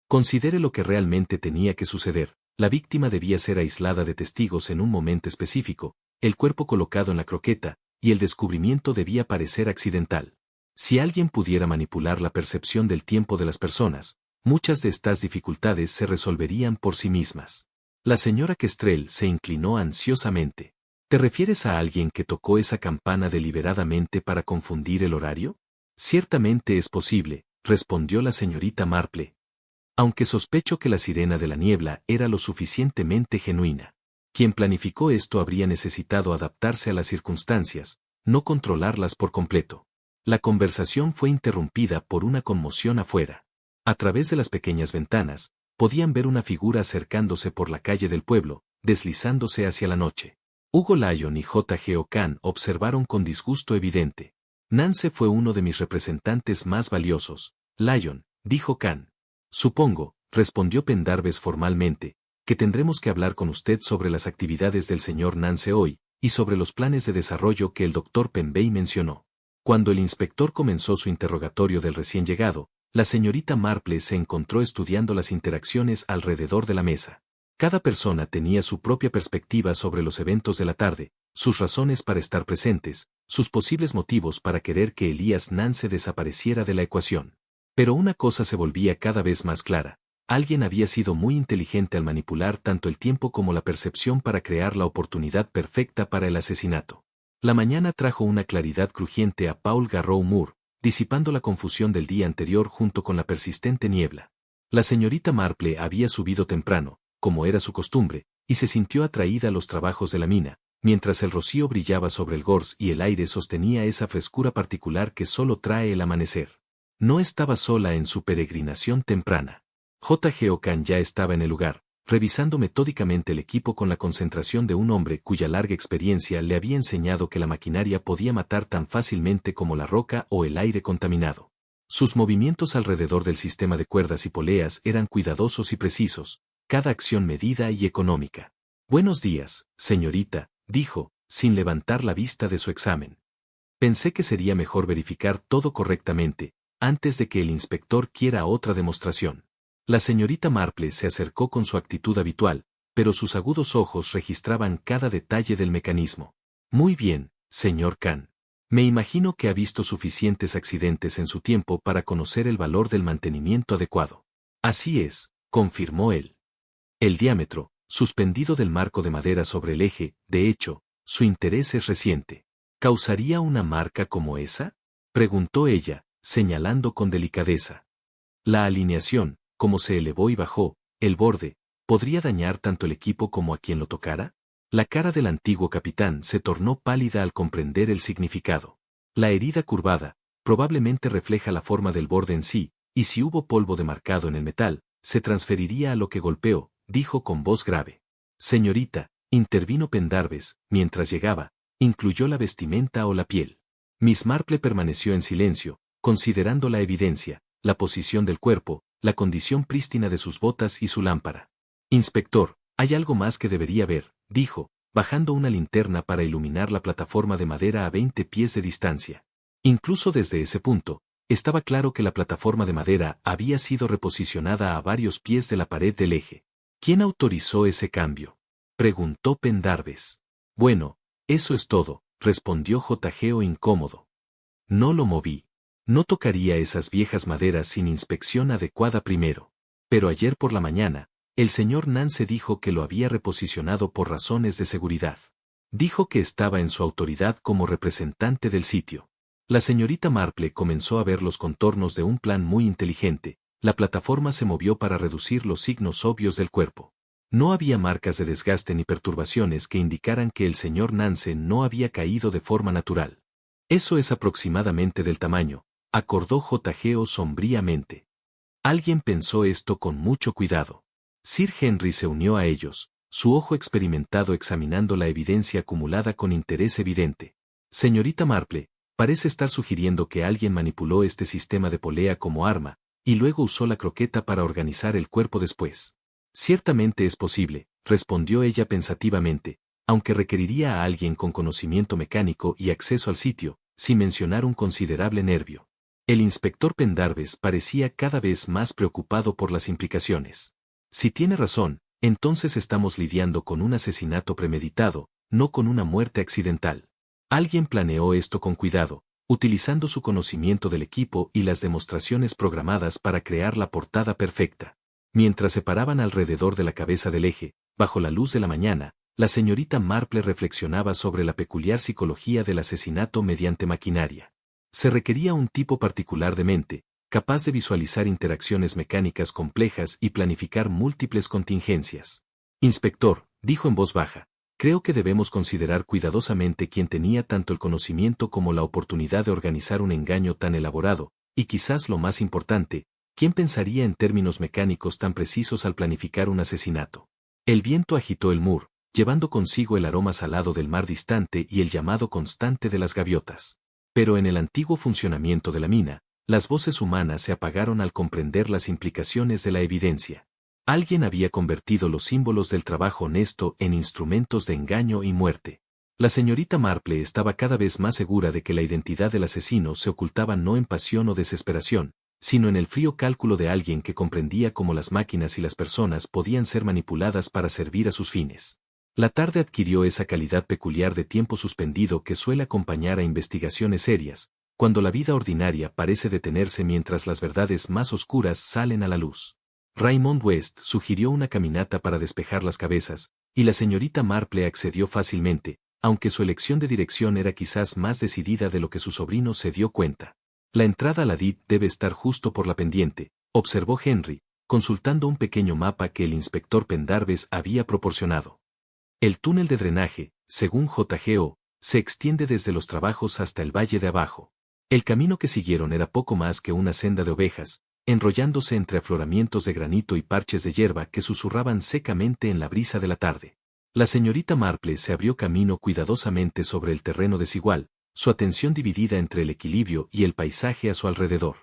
Considere lo que realmente tenía que suceder. La víctima debía ser aislada de testigos en un momento específico, el cuerpo colocado en la croqueta, y el descubrimiento debía parecer accidental. Si alguien pudiera manipular la percepción del tiempo de las personas, muchas de estas dificultades se resolverían por sí mismas. La señora Kestrel se inclinó ansiosamente. ¿Te refieres a alguien que tocó esa campana deliberadamente para confundir el horario? Ciertamente es posible, respondió la señorita Marple. Aunque sospecho que la sirena de la niebla era lo suficientemente genuina. Quien planificó esto habría necesitado adaptarse a las circunstancias, no controlarlas por completo. La conversación fue interrumpida por una conmoción afuera. A través de las pequeñas ventanas, podían ver una figura acercándose por la calle del pueblo, deslizándose hacia la noche. Hugo Lyon y J.G. O'Kane observaron con disgusto evidente. Nance fue uno de mis representantes más valiosos. Lyon, dijo Kane. Supongo, respondió Pendarvis formalmente, que tendremos que hablar con usted sobre las actividades del señor Nance hoy, y sobre los planes de desarrollo que el Dr. Penbey mencionó. Cuando el inspector comenzó su interrogatorio del recién llegado, la señorita Marple se encontró estudiando las interacciones alrededor de la mesa. Cada persona tenía su propia perspectiva sobre los eventos de la tarde, sus razones para estar presentes, sus posibles motivos para querer que Elías Nance desapareciera de la ecuación. Pero una cosa se volvía cada vez más clara. Alguien había sido muy inteligente al manipular tanto el tiempo como la percepción para crear la oportunidad perfecta para el asesinato. La mañana trajo una claridad crujiente a Paul Garrow Moore, disipando la confusión del día anterior junto con la persistente niebla. La señorita Marple había subido temprano, como era su costumbre, y se sintió atraída a los trabajos de la mina, mientras el rocío brillaba sobre el gors y el aire sostenía esa frescura particular que solo trae el amanecer. No estaba sola en su peregrinación temprana. J.G. O'Kane ya estaba en el lugar, revisando metódicamente el equipo con la concentración de un hombre cuya larga experiencia le había enseñado que la maquinaria podía matar tan fácilmente como la roca o el aire contaminado. Sus movimientos alrededor del sistema de cuerdas y poleas eran cuidadosos y precisos, cada acción medida y económica. Buenos días, señorita, dijo, sin levantar la vista de su examen. Pensé que sería mejor verificar todo correctamente, antes de que el inspector quiera otra demostración. La señorita Marple se acercó con su actitud habitual, pero sus agudos ojos registraban cada detalle del mecanismo. Muy bien, señor Kane. Me imagino que ha visto suficientes accidentes en su tiempo para conocer el valor del mantenimiento adecuado. Así es, confirmó él. El diámetro, suspendido del marco de madera sobre el eje, de hecho, su interés es reciente. ¿Causaría una marca como esa? Preguntó ella, señalando con delicadeza. La alineación, como se elevó y bajó, el borde, ¿podría dañar tanto el equipo como a quien lo tocara? La cara del antiguo capitán se tornó pálida al comprender el significado. La herida curvada, probablemente refleja la forma del borde en sí, y si hubo polvo demarcado en el metal, se transferiría a lo que golpeó, dijo con voz grave. Señorita, intervino Pendarvis, mientras llegaba, incluyó la vestimenta o la piel. Miss Marple permaneció en silencio, considerando la evidencia, la posición del cuerpo, la condición prístina de sus botas y su lámpara. Inspector, hay algo más que debería ver, dijo, bajando una linterna para iluminar la plataforma de madera a 20 pies de distancia. Incluso desde ese punto, estaba claro que la plataforma de madera había sido reposicionada a varios pies de la pared del eje. ¿Quién autorizó ese cambio? Preguntó Pendarvis. Bueno, eso es todo, respondió J.G. incómodo. No lo moví. No tocaría esas viejas maderas sin inspección adecuada primero. Pero ayer por la mañana, el señor Nance dijo que lo había reposicionado por razones de seguridad. Dijo que estaba en su autoridad como representante del sitio. La señorita Marple comenzó a ver los contornos de un plan muy inteligente. La plataforma se movió para reducir los signos obvios del cuerpo. No había marcas de desgaste ni perturbaciones que indicaran que el señor Nance no había caído de forma natural. Eso es aproximadamente del tamaño, acordó J.G. sombríamente. Alguien pensó esto con mucho cuidado. Sir Henry se unió a ellos, su ojo experimentado examinando la evidencia acumulada con interés evidente. Señorita Marple, parece estar sugiriendo que alguien manipuló este sistema de polea como arma, y luego usó la croqueta para organizar el cuerpo después. Ciertamente es posible, respondió ella pensativamente, aunque requeriría a alguien con conocimiento mecánico y acceso al sitio, sin mencionar un considerable nervio. El inspector Pendarves parecía cada vez más preocupado por las implicaciones. Si tiene razón, entonces estamos lidiando con un asesinato premeditado, no con una muerte accidental. Alguien planeó esto con cuidado, utilizando su conocimiento del equipo y las demostraciones programadas para crear la portada perfecta. Mientras se paraban alrededor de la cabeza del eje, bajo la luz de la mañana, la señorita Marple reflexionaba sobre la peculiar psicología del asesinato mediante maquinaria. Se requería un tipo particular de mente, capaz de visualizar interacciones mecánicas complejas y planificar múltiples contingencias. Inspector, dijo en voz baja, creo que debemos considerar cuidadosamente quién tenía tanto el conocimiento como la oportunidad de organizar un engaño tan elaborado, y quizás lo más importante, quién pensaría en términos mecánicos tan precisos al planificar un asesinato. El viento agitó el mur, llevando consigo el aroma salado del mar distante y el llamado constante de las gaviotas. Pero en el antiguo funcionamiento de la mina, las voces humanas se apagaron al comprender las implicaciones de la evidencia. Alguien había convertido los símbolos del trabajo honesto en instrumentos de engaño y muerte. La señorita Marple estaba cada vez más segura de que la identidad del asesino se ocultaba no en pasión o desesperación, sino en el frío cálculo de alguien que comprendía cómo las máquinas y las personas podían ser manipuladas para servir a sus fines. La tarde adquirió esa calidad peculiar de tiempo suspendido que suele acompañar a investigaciones serias, cuando la vida ordinaria parece detenerse mientras las verdades más oscuras salen a la luz. Raymond West sugirió una caminata para despejar las cabezas, y la señorita Marple accedió fácilmente, aunque su elección de dirección era quizás más decidida de lo que su sobrino se dio cuenta. La entrada a la DIT debe estar justo por la pendiente, observó Henry, consultando un pequeño mapa que el inspector Pendarves había proporcionado. El túnel de drenaje, según JGO, se extiende desde los trabajos hasta el valle de abajo. El camino que siguieron era poco más que una senda de ovejas, enrollándose entre afloramientos de granito y parches de hierba que susurraban secamente en la brisa de la tarde. La señorita Marple se abrió camino cuidadosamente sobre el terreno desigual, su atención dividida entre el equilibrio y el paisaje a su alrededor.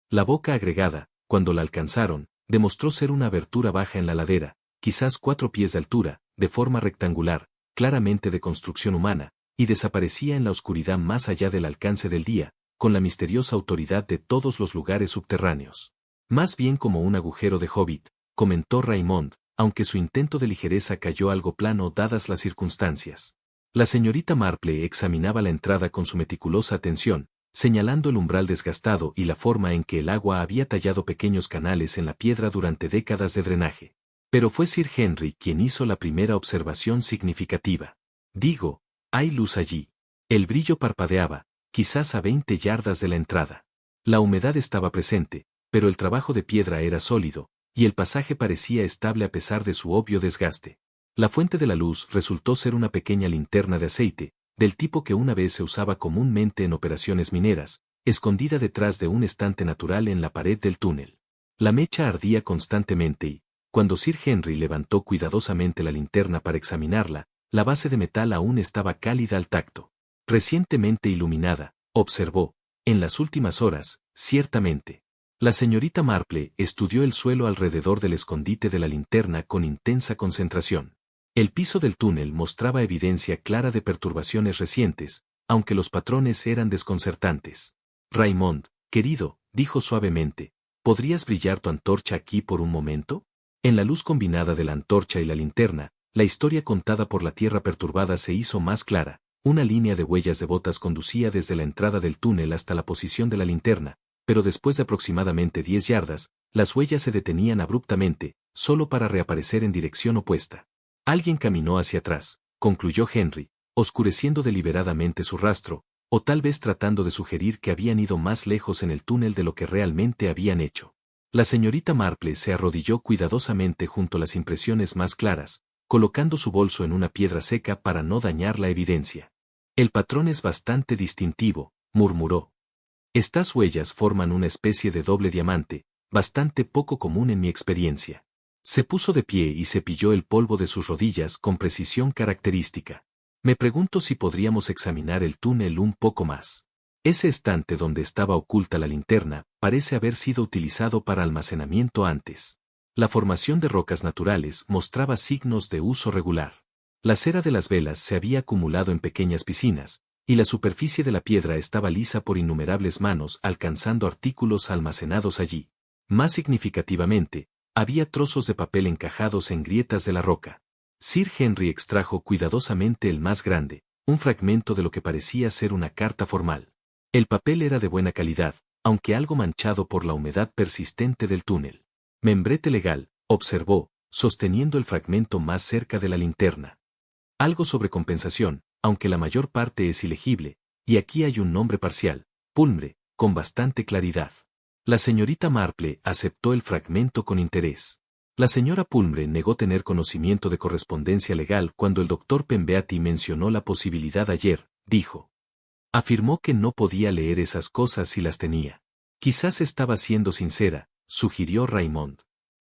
La boca agregada, cuando la alcanzaron, demostró ser una abertura baja en la ladera, quizás 4 pies de altura, de forma rectangular, claramente de construcción humana, y desaparecía en la oscuridad más allá del alcance del día, con la misteriosa autoridad de todos los lugares subterráneos. Más bien como un agujero de hobbit, comentó Raymond, aunque su intento de ligereza cayó algo plano dadas las circunstancias. La señorita Marple examinaba la entrada con su meticulosa atención, señalando el umbral desgastado y la forma en que el agua había tallado pequeños canales en la piedra durante décadas de drenaje. Pero fue Sir Henry quien hizo la primera observación significativa. Digo, hay luz allí. El brillo parpadeaba, quizás a 20 yardas de la entrada. La humedad estaba presente, pero el trabajo de piedra era sólido, y el pasaje parecía estable a pesar de su obvio desgaste. La fuente de la luz resultó ser una pequeña linterna de aceite, del tipo que una vez se usaba comúnmente en operaciones mineras, escondida detrás de un estante natural en la pared del túnel. La mecha ardía constantemente y, cuando Sir Henry levantó cuidadosamente la linterna para examinarla, la base de metal aún estaba cálida al tacto. Recientemente iluminada, observó, en las últimas horas, ciertamente. La señorita Marple estudió el suelo alrededor del escondite de la linterna con intensa concentración. El piso del túnel mostraba evidencia clara de perturbaciones recientes, aunque los patrones eran desconcertantes. Raymond, querido, dijo suavemente, ¿podrías brillar tu antorcha aquí por un momento? En la luz combinada de la antorcha y la linterna, la historia contada por la tierra perturbada se hizo más clara. Una línea de huellas de botas conducía desde la entrada del túnel hasta la posición de la linterna, pero después de aproximadamente 10 yardas, las huellas se detenían abruptamente, solo para reaparecer en dirección opuesta. Alguien caminó hacia atrás, concluyó Henry, oscureciendo deliberadamente su rastro, o tal vez tratando de sugerir que habían ido más lejos en el túnel de lo que realmente habían hecho. La señorita Marple se arrodilló cuidadosamente junto a las impresiones más claras, colocando su bolso en una piedra seca para no dañar la evidencia. El patrón es bastante distintivo, murmuró. Estas huellas forman una especie de doble diamante, bastante poco común en mi experiencia. Se puso de pie y cepilló el polvo de sus rodillas con precisión característica. Me pregunto si podríamos examinar el túnel un poco más. Ese estante donde estaba oculta la linterna parece haber sido utilizado para almacenamiento antes. La formación de rocas naturales mostraba signos de uso regular. La cera de las velas se había acumulado en pequeñas piscinas, y la superficie de la piedra estaba lisa por innumerables manos alcanzando artículos almacenados allí. Más significativamente, había trozos de papel encajados en grietas de la roca. Sir Henry extrajo cuidadosamente el más grande, un fragmento de lo que parecía ser una carta formal. El papel era de buena calidad, aunque algo manchado por la humedad persistente del túnel. Membrete legal, observó, sosteniendo el fragmento más cerca de la linterna. Algo sobre compensación, aunque la mayor parte es ilegible, y aquí hay un nombre parcial, Pulmre, con bastante claridad. La señorita Marple aceptó el fragmento con interés. La señora Pulmre negó tener conocimiento de correspondencia legal cuando el doctor Pembeati mencionó la posibilidad ayer, dijo. Afirmó que no podía leer esas cosas si las tenía. Quizás estaba siendo sincera, sugirió Raymond.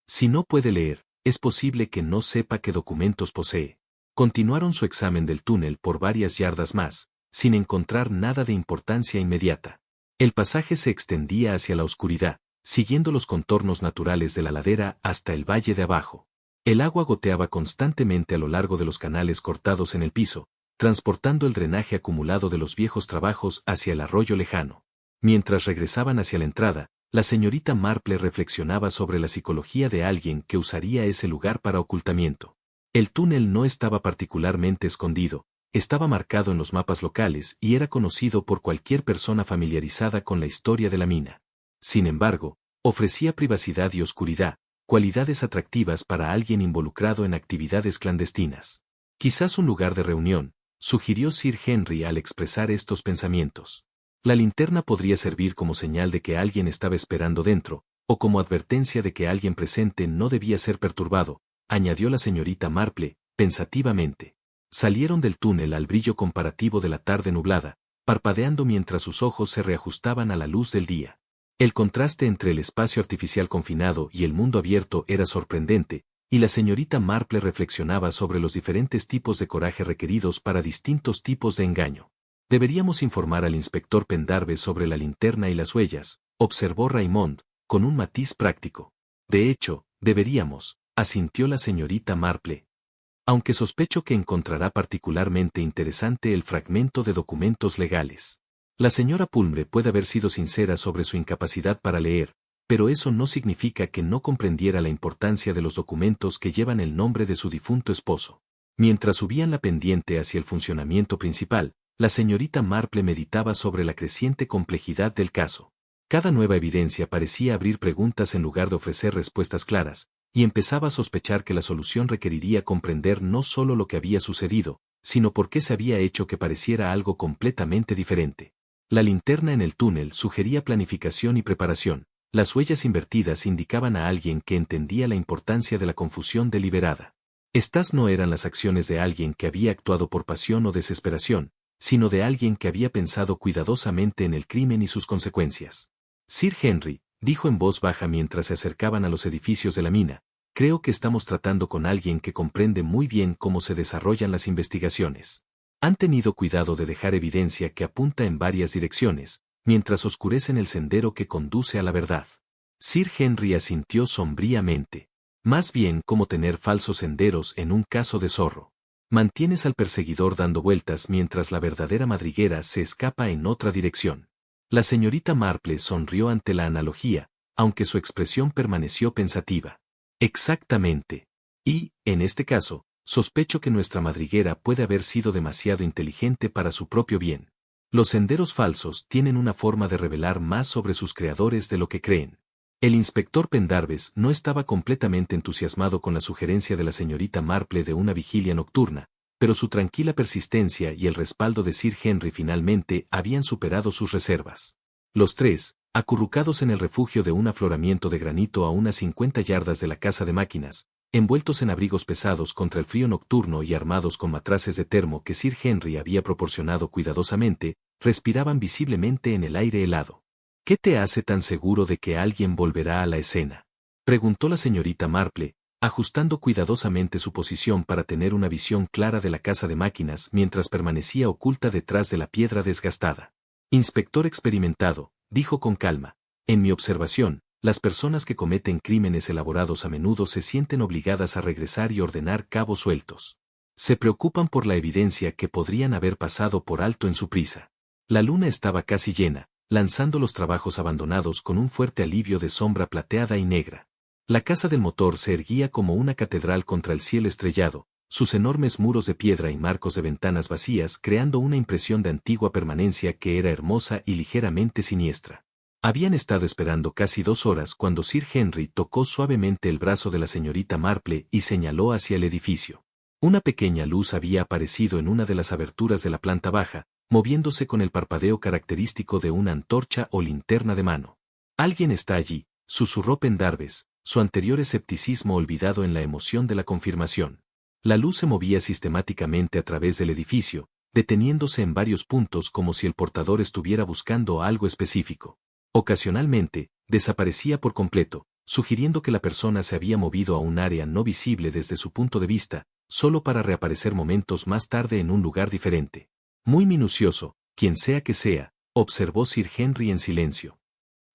Si no puede leer, es posible que no sepa qué documentos posee. Continuaron su examen del túnel por varias yardas más, sin encontrar nada de importancia inmediata. El pasaje se extendía hacia la oscuridad, siguiendo los contornos naturales de la ladera hasta el valle de abajo. El agua goteaba constantemente a lo largo de los canales cortados en el piso, transportando el drenaje acumulado de los viejos trabajos hacia el arroyo lejano. Mientras regresaban hacia la entrada, la señorita Marple reflexionaba sobre la psicología de alguien que usaría ese lugar para ocultamiento. El túnel no estaba particularmente escondido, estaba marcado en los mapas locales y era conocido por cualquier persona familiarizada con la historia de la mina. Sin embargo, ofrecía privacidad y oscuridad, cualidades atractivas para alguien involucrado en actividades clandestinas. Quizás un lugar de reunión, sugirió Sir Henry al expresar estos pensamientos. La linterna podría servir como señal de que alguien estaba esperando dentro, o como advertencia de que alguien presente no debía ser perturbado, añadió la señorita Marple, pensativamente. Salieron del túnel al brillo comparativo de la tarde nublada, parpadeando mientras sus ojos se reajustaban a la luz del día. El contraste entre el espacio artificial confinado y el mundo abierto era sorprendente, y la señorita Marple reflexionaba sobre los diferentes tipos de coraje requeridos para distintos tipos de engaño. Deberíamos informar al inspector Pendarvis sobre la linterna y las huellas, observó Raymond, con un matiz práctico. De hecho, deberíamos, asintió la señorita Marple. Aunque sospecho que encontrará particularmente interesante el fragmento de documentos legales. La señora Pulmre puede haber sido sincera sobre su incapacidad para leer, pero eso no significa que no comprendiera la importancia de los documentos que llevan el nombre de su difunto esposo. Mientras subían la pendiente hacia el funcionamiento principal, la señorita Marple meditaba sobre la creciente complejidad del caso. Cada nueva evidencia parecía abrir preguntas en lugar de ofrecer respuestas claras, y empezaba a sospechar que la solución requeriría comprender no solo lo que había sucedido, sino por qué se había hecho que pareciera algo completamente diferente. La linterna en el túnel sugería planificación y preparación. Las huellas invertidas indicaban a alguien que entendía la importancia de la confusión deliberada. Estas no eran las acciones de alguien que había actuado por pasión o desesperación, sino de alguien que había pensado cuidadosamente en el crimen y sus consecuencias. Sir Henry, dijo en voz baja mientras se acercaban a los edificios de la mina, creo que estamos tratando con alguien que comprende muy bien cómo se desarrollan las investigaciones. Han tenido cuidado de dejar evidencia que apunta en varias direcciones, mientras oscurecen el sendero que conduce a la verdad. Sir Henry asintió sombríamente. Más bien como tener falsos senderos en un caso de zorro. Mantienes al perseguidor dando vueltas mientras la verdadera madriguera se escapa en otra dirección. La señorita Marple sonrió ante la analogía, aunque su expresión permaneció pensativa. Exactamente. Y, en este caso, sospecho que nuestra madriguera puede haber sido demasiado inteligente para su propio bien. Los senderos falsos tienen una forma de revelar más sobre sus creadores de lo que creen. El inspector Pendarvis no estaba completamente entusiasmado con la sugerencia de la señorita Marple de una vigilia nocturna, pero su tranquila persistencia y el respaldo de Sir Henry finalmente habían superado sus reservas. Los tres, acurrucados en el refugio de un afloramiento de granito a unas 50 yardas de la casa de máquinas, envueltos en abrigos pesados contra el frío nocturno y armados con matraces de termo que Sir Henry había proporcionado cuidadosamente, respiraban visiblemente en el aire helado. ¿Qué te hace tan seguro de que alguien volverá a la escena? Preguntó la señorita Marple, ajustando cuidadosamente su posición para tener una visión clara de la casa de máquinas mientras permanecía oculta detrás de la piedra desgastada. Inspector experimentado, dijo con calma, en mi observación, las personas que cometen crímenes elaborados a menudo se sienten obligadas a regresar y ordenar cabos sueltos. Se preocupan por la evidencia que podrían haber pasado por alto en su prisa. La luna estaba casi llena, lanzando los trabajos abandonados con un fuerte alivio de sombra plateada y negra. La casa del motor se erguía como una catedral contra el cielo estrellado, sus enormes muros de piedra y marcos de ventanas vacías creando una impresión de antigua permanencia que era hermosa y ligeramente siniestra. Habían estado esperando casi 2 horas cuando Sir Henry tocó suavemente el brazo de la señorita Marple y señaló hacia el edificio. Una pequeña luz había aparecido en una de las aberturas de la planta baja, moviéndose con el parpadeo característico de una antorcha o linterna de mano. «Alguien está allí», susurró Pendarves, su anterior escepticismo olvidado en la emoción de la confirmación. La luz se movía sistemáticamente a través del edificio, deteniéndose en varios puntos como si el portador estuviera buscando algo específico. Ocasionalmente, desaparecía por completo, sugiriendo que la persona se había movido a un área no visible desde su punto de vista, solo para reaparecer momentos más tarde en un lugar diferente. Muy minucioso, quien sea que sea, observó Sir Henry en silencio.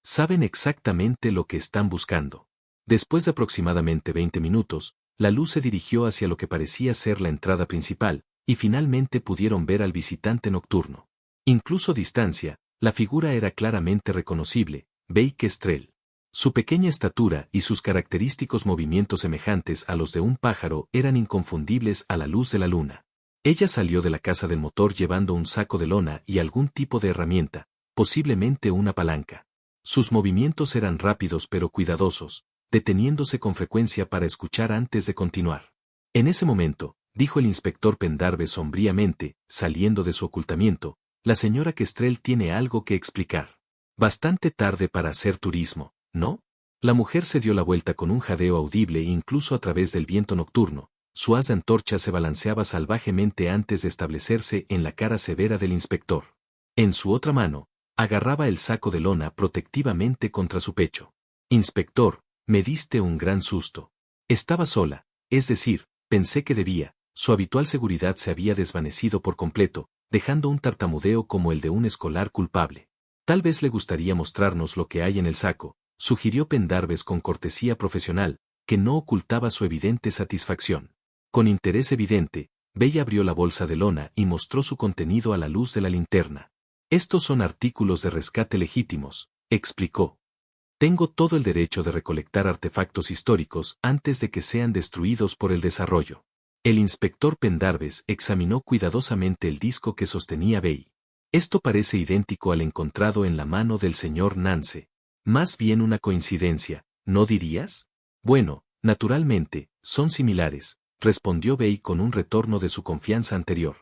Saben exactamente lo que están buscando. Después de aproximadamente 20 minutos, la luz se dirigió hacia lo que parecía ser la entrada principal, y finalmente pudieron ver al visitante nocturno. Incluso a distancia, la figura era claramente reconocible, Bay Kestrel. Su pequeña estatura y sus característicos movimientos semejantes a los de un pájaro eran inconfundibles a la luz de la luna. Ella salió de la casa del motor llevando un saco de lona y algún tipo de herramienta, posiblemente una palanca. Sus movimientos eran rápidos pero cuidadosos, deteniéndose con frecuencia para escuchar antes de continuar. En ese momento, dijo el inspector Pendarves sombríamente, saliendo de su ocultamiento, la señora Kestrel tiene algo que explicar. Bastante tarde para hacer turismo, ¿no? La mujer se dio la vuelta con un jadeo audible incluso a través del viento nocturno. Su haz de antorcha se balanceaba salvajemente antes de establecerse en la cara severa del inspector. En su otra mano, agarraba el saco de lona protectivamente contra su pecho. Inspector, me diste un gran susto. Estaba sola, es decir, pensé que debía, su habitual seguridad se había desvanecido por completo, dejando un tartamudeo como el de un escolar culpable. Tal vez le gustaría mostrarnos lo que hay en el saco, sugirió Pendarves con cortesía profesional, que no ocultaba su evidente satisfacción. Con interés evidente, Bella abrió la bolsa de lona y mostró su contenido a la luz de la linterna. Estos son artículos de rescate legítimos, explicó. Tengo todo el derecho de recolectar artefactos históricos antes de que sean destruidos por el desarrollo. El inspector Pendarves examinó cuidadosamente el disco que sostenía Bay. Esto parece idéntico al encontrado en la mano del señor Nance. Más bien una coincidencia, ¿no dirías? Bueno, naturalmente, son similares, respondió Bay con un retorno de su confianza anterior.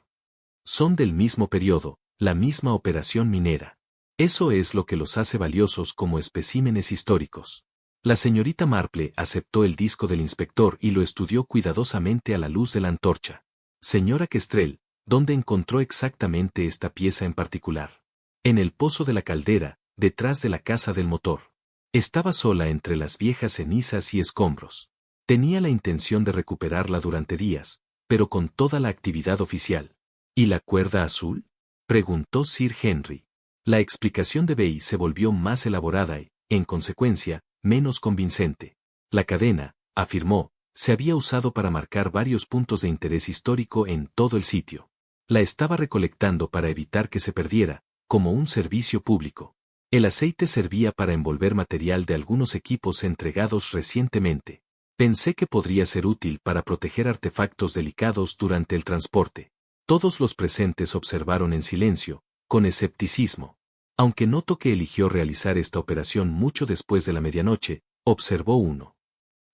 Son del mismo periodo, la misma operación minera. Eso es lo que los hace valiosos como especímenes históricos. La señorita Marple aceptó el disco del inspector y lo estudió cuidadosamente a la luz de la antorcha. Señora Kestrel, ¿dónde encontró exactamente esta pieza en particular? En el pozo de la caldera, detrás de la casa del motor. Estaba sola entre las viejas cenizas y escombros. Tenía la intención de recuperarla durante días, pero con toda la actividad oficial. ¿Y la cuerda azul? Preguntó Sir Henry. La explicación de Bay se volvió más elaborada y, en consecuencia, menos convincente. La cadena, afirmó, se había usado para marcar varios puntos de interés histórico en todo el sitio. La estaba recolectando para evitar que se perdiera, como un servicio público. El aceite servía para envolver material de algunos equipos entregados recientemente. Pensé que podría ser útil para proteger artefactos delicados durante el transporte. Todos los presentes observaron en silencio, con escepticismo. Aunque noto que eligió realizar esta operación mucho después de la medianoche, observó uno.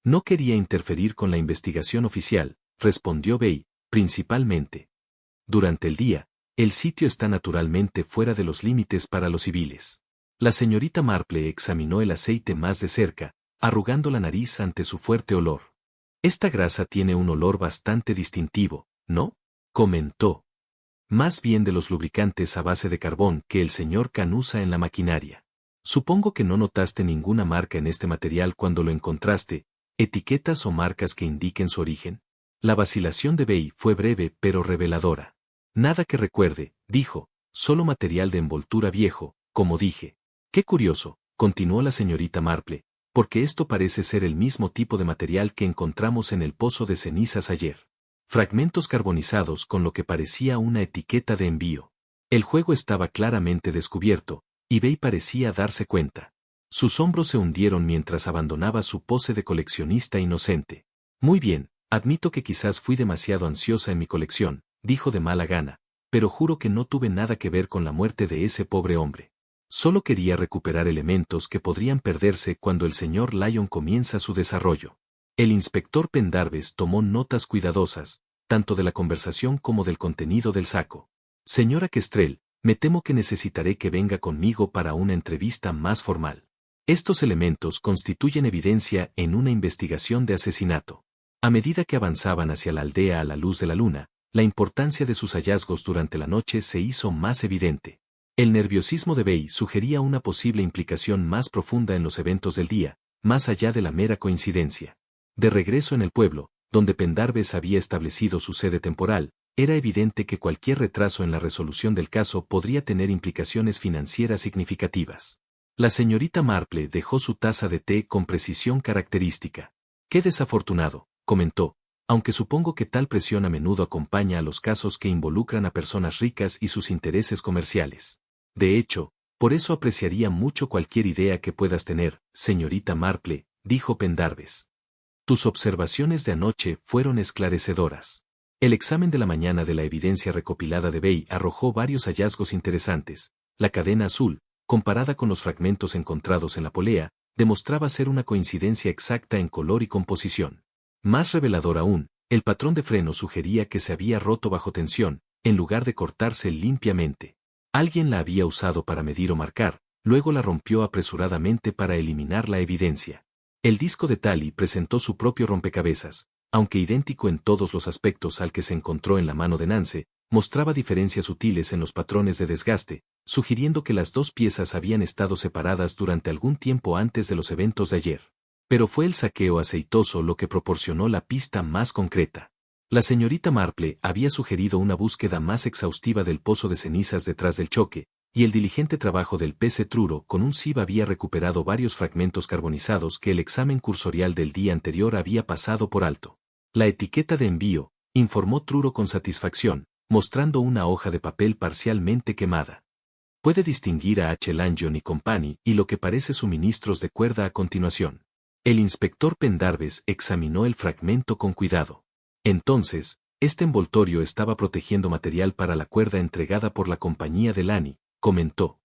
No quería interferir con la investigación oficial, respondió Bay, principalmente. Durante el día, el sitio está naturalmente fuera de los límites para los civiles. La señorita Marple examinó el aceite más de cerca, arrugando la nariz ante su fuerte olor. Esta grasa tiene un olor bastante distintivo, ¿no? Comentó. Más bien de los lubricantes a base de carbón que el señor Khan usa en la maquinaria. Supongo que no notaste ninguna marca en este material cuando lo encontraste, etiquetas o marcas que indiquen su origen. La vacilación de Bey fue breve pero reveladora. Nada que recuerde, dijo, solo material de envoltura viejo, como dije. Qué curioso, continuó la señorita Marple, porque esto parece ser el mismo tipo de material que encontramos en el pozo de cenizas ayer. Fragmentos carbonizados con lo que parecía una etiqueta de envío. El juego estaba claramente descubierto, y Bey parecía darse cuenta. Sus hombros se hundieron mientras abandonaba su pose de coleccionista inocente. Muy bien, admito que quizás fui demasiado ansiosa en mi colección, dijo de mala gana, pero juro que no tuve nada que ver con la muerte de ese pobre hombre. Solo quería recuperar elementos que podrían perderse cuando el señor Lyon comienza su desarrollo. El inspector Pendarvis tomó notas cuidadosas, tanto de la conversación como del contenido del saco. Señora Kestrel, me temo que necesitaré que venga conmigo para una entrevista más formal. Estos elementos constituyen evidencia en una investigación de asesinato. A medida que avanzaban hacia la aldea a la luz de la luna, la importancia de sus hallazgos durante la noche se hizo más evidente. El nerviosismo de Bey sugería una posible implicación más profunda en los eventos del día, más allá de la mera coincidencia. De regreso en el pueblo, donde Pendarvis había establecido su sede temporal, era evidente que cualquier retraso en la resolución del caso podría tener implicaciones financieras significativas. La señorita Marple dejó su taza de té con precisión característica. Qué desafortunado, comentó, aunque supongo que tal presión a menudo acompaña a los casos que involucran a personas ricas y sus intereses comerciales. De hecho, por eso apreciaría mucho cualquier idea que puedas tener, señorita Marple, dijo Pendarvis. Tus observaciones de anoche fueron esclarecedoras. El examen de la mañana de la evidencia recopilada de Bey arrojó varios hallazgos interesantes. La cadena azul, comparada con los fragmentos encontrados en la polea, demostraba ser una coincidencia exacta en color y composición. Más revelador aún, el patrón de freno sugería que se había roto bajo tensión, en lugar de cortarse limpiamente. Alguien la había usado para medir o marcar, luego la rompió apresuradamente para eliminar la evidencia. El disco de Tally presentó su propio rompecabezas, aunque idéntico en todos los aspectos al que se encontró en la mano de Nance, mostraba diferencias sutiles en los patrones de desgaste, sugiriendo que las dos piezas habían estado separadas durante algún tiempo antes de los eventos de ayer. Pero fue el saqueo aceitoso lo que proporcionó la pista más concreta. La señorita Marple había sugerido una búsqueda más exhaustiva del pozo de cenizas detrás del choque, y el diligente trabajo del PC Truro con un sieve había recuperado varios fragmentos carbonizados que el examen cursorial del día anterior había pasado por alto. La etiqueta de envío, informó Truro con satisfacción, mostrando una hoja de papel parcialmente quemada. Puede distinguir a H. Lanyon y Company y lo que parece suministros de cuerda a continuación. El inspector Pendarvis examinó el fragmento con cuidado. Entonces, este envoltorio estaba protegiendo material para la cuerda entregada por la compañía de Lani, comentó.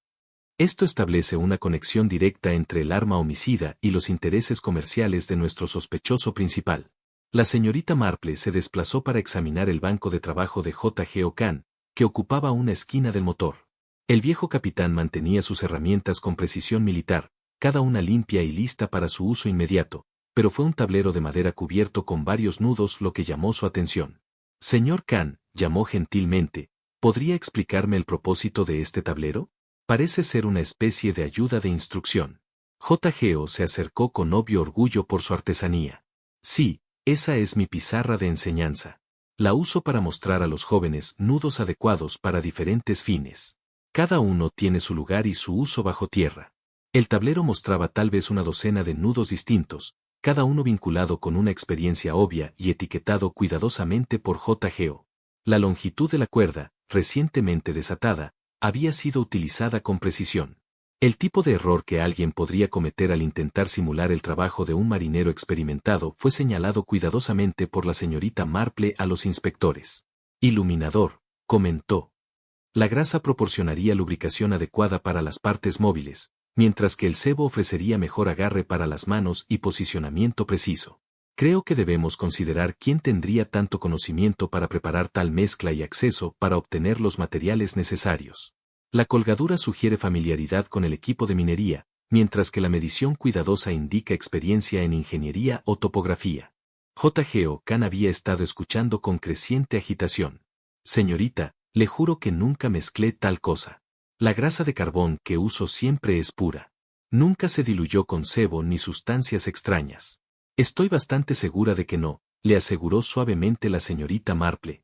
Esto establece una conexión directa entre el arma homicida y los intereses comerciales de nuestro sospechoso principal. La señorita Marple se desplazó para examinar el banco de trabajo de J.G. O'Kane, que ocupaba una esquina del motor. El viejo capitán mantenía sus herramientas con precisión militar, cada una limpia y lista para su uso inmediato, pero fue un tablero de madera cubierto con varios nudos lo que llamó su atención. Señor Kane, llamó gentilmente, ¿podría explicarme el propósito de este tablero? Parece ser una especie de ayuda de instrucción. J.G.O. se acercó con obvio orgullo por su artesanía. Sí, esa es mi pizarra de enseñanza. La uso para mostrar a los jóvenes nudos adecuados para diferentes fines. Cada uno tiene su lugar y su uso bajo tierra. El tablero mostraba tal vez una docena de nudos distintos, cada uno vinculado con una experiencia obvia y etiquetado cuidadosamente por J.G.O. La longitud de la cuerda, recientemente desatada, había sido utilizada con precisión. El tipo de error que alguien podría cometer al intentar simular el trabajo de un marinero experimentado fue señalado cuidadosamente por la señorita Marple a los inspectores. Iluminador, comentó. La grasa proporcionaría lubricación adecuada para las partes móviles, mientras que el sebo ofrecería mejor agarre para las manos y posicionamiento preciso. Creo que debemos considerar quién tendría tanto conocimiento para preparar tal mezcla y acceso para obtener los materiales necesarios. La colgadura sugiere familiaridad con el equipo de minería, mientras que la medición cuidadosa indica experiencia en ingeniería o topografía. J.G.O. Kane había estado escuchando con creciente agitación. Señorita, le juro que nunca mezclé tal cosa. La grasa de carbón que uso siempre es pura. Nunca se diluyó con sebo ni sustancias extrañas. Estoy bastante segura de que no, le aseguró suavemente la señorita Marple.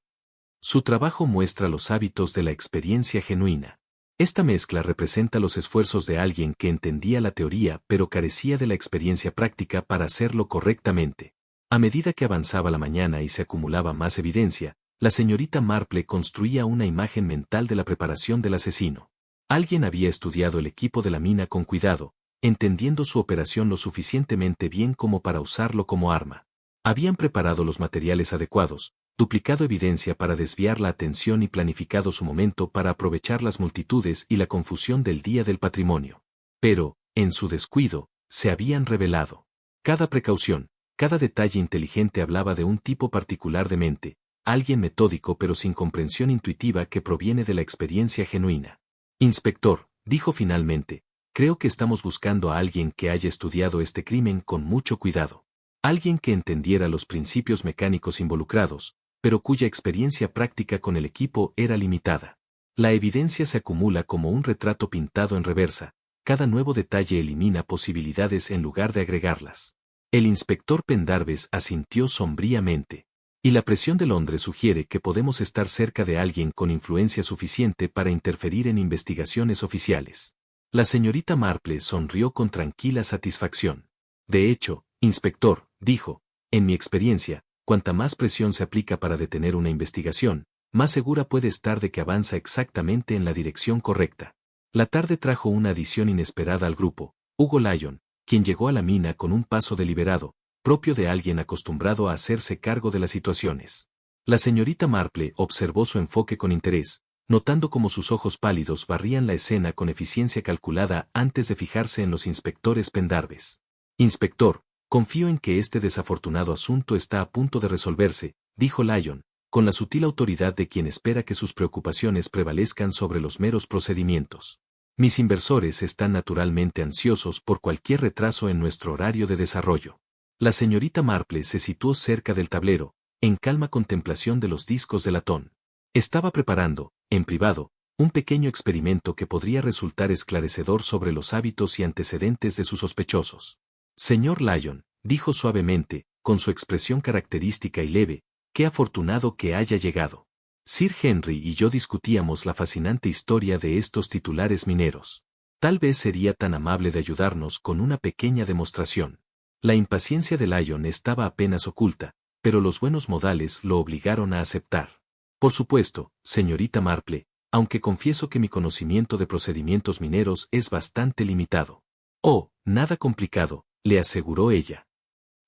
Su trabajo muestra los hábitos de la experiencia genuina. Esta mezcla representa los esfuerzos de alguien que entendía la teoría pero carecía de la experiencia práctica para hacerlo correctamente. A medida que avanzaba la mañana y se acumulaba más evidencia, la señorita Marple construía una imagen mental de la preparación del asesino. Alguien había estudiado el equipo de la mina con cuidado, entendiendo su operación lo suficientemente bien como para usarlo como arma. Habían preparado los materiales adecuados, duplicado evidencia para desviar la atención y planificado su momento para aprovechar las multitudes y la confusión del Día del Patrimonio. Pero, en su descuido, se habían revelado. Cada precaución, cada detalle inteligente hablaba de un tipo particular de mente, alguien metódico pero sin comprensión intuitiva que proviene de la experiencia genuina. Inspector, dijo finalmente, creo que estamos buscando a alguien que haya estudiado este crimen con mucho cuidado. Alguien que entendiera los principios mecánicos involucrados, pero cuya experiencia práctica con el equipo era limitada. La evidencia se acumula como un retrato pintado en reversa, cada nuevo detalle elimina posibilidades en lugar de agregarlas. El inspector Pendarvis asintió sombríamente. Y la presión de Londres sugiere que podemos estar cerca de alguien con influencia suficiente para interferir en investigaciones oficiales. La señorita Marple sonrió con tranquila satisfacción. De hecho, inspector, dijo, en mi experiencia, cuanta más presión se aplica para detener una investigación, más segura puede estar de que avanza exactamente en la dirección correcta. La tarde trajo una adición inesperada al grupo, Hugo Lyon, quien llegó a la mina con un paso deliberado, propio de alguien acostumbrado a hacerse cargo de las situaciones. La señorita Marple observó su enfoque con interés, notando cómo sus ojos pálidos barrían la escena con eficiencia calculada antes de fijarse en los inspectores Pendarvis. Inspector, confío en que este desafortunado asunto está a punto de resolverse, dijo Lyon, con la sutil autoridad de quien espera que sus preocupaciones prevalezcan sobre los meros procedimientos. Mis inversores están naturalmente ansiosos por cualquier retraso en nuestro horario de desarrollo. La señorita Marple se situó cerca del tablero, en calma contemplación de los discos de latón. Estaba preparando, en privado, un pequeño experimento que podría resultar esclarecedor sobre los hábitos y antecedentes de sus sospechosos. Señor Lyon, dijo suavemente, con su expresión característica y leve, qué afortunado que haya llegado. Sir Henry y yo discutíamos la fascinante historia de estos titulares mineros. Tal vez sería tan amable de ayudarnos con una pequeña demostración. La impaciencia de Lyon estaba apenas oculta, pero los buenos modales lo obligaron a aceptar. Por supuesto, señorita Marple, aunque confieso que mi conocimiento de procedimientos mineros es bastante limitado. Oh, nada complicado, le aseguró ella.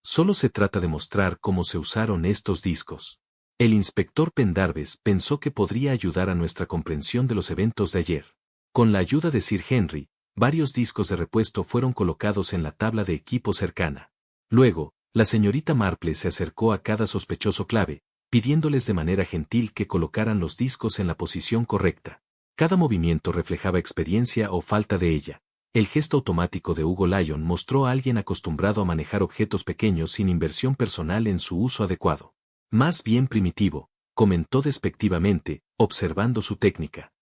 Solo se trata de mostrar cómo se usaron estos discos. El inspector Pendarvis pensó que podría ayudar a nuestra comprensión de los eventos de ayer. Con la ayuda de Sir Henry, varios discos de repuesto fueron colocados en la tabla de equipo cercana. Luego, la señorita Marple se acercó a cada sospechoso clave, pidiéndoles de manera gentil que colocaran los discos en la posición correcta. Cada movimiento reflejaba experiencia o falta de ella. El gesto automático de Hugo Lyon mostró a alguien acostumbrado a manejar objetos pequeños sin inversión personal en su uso adecuado. Más bien primitivo, comentó despectivamente, observando su técnica.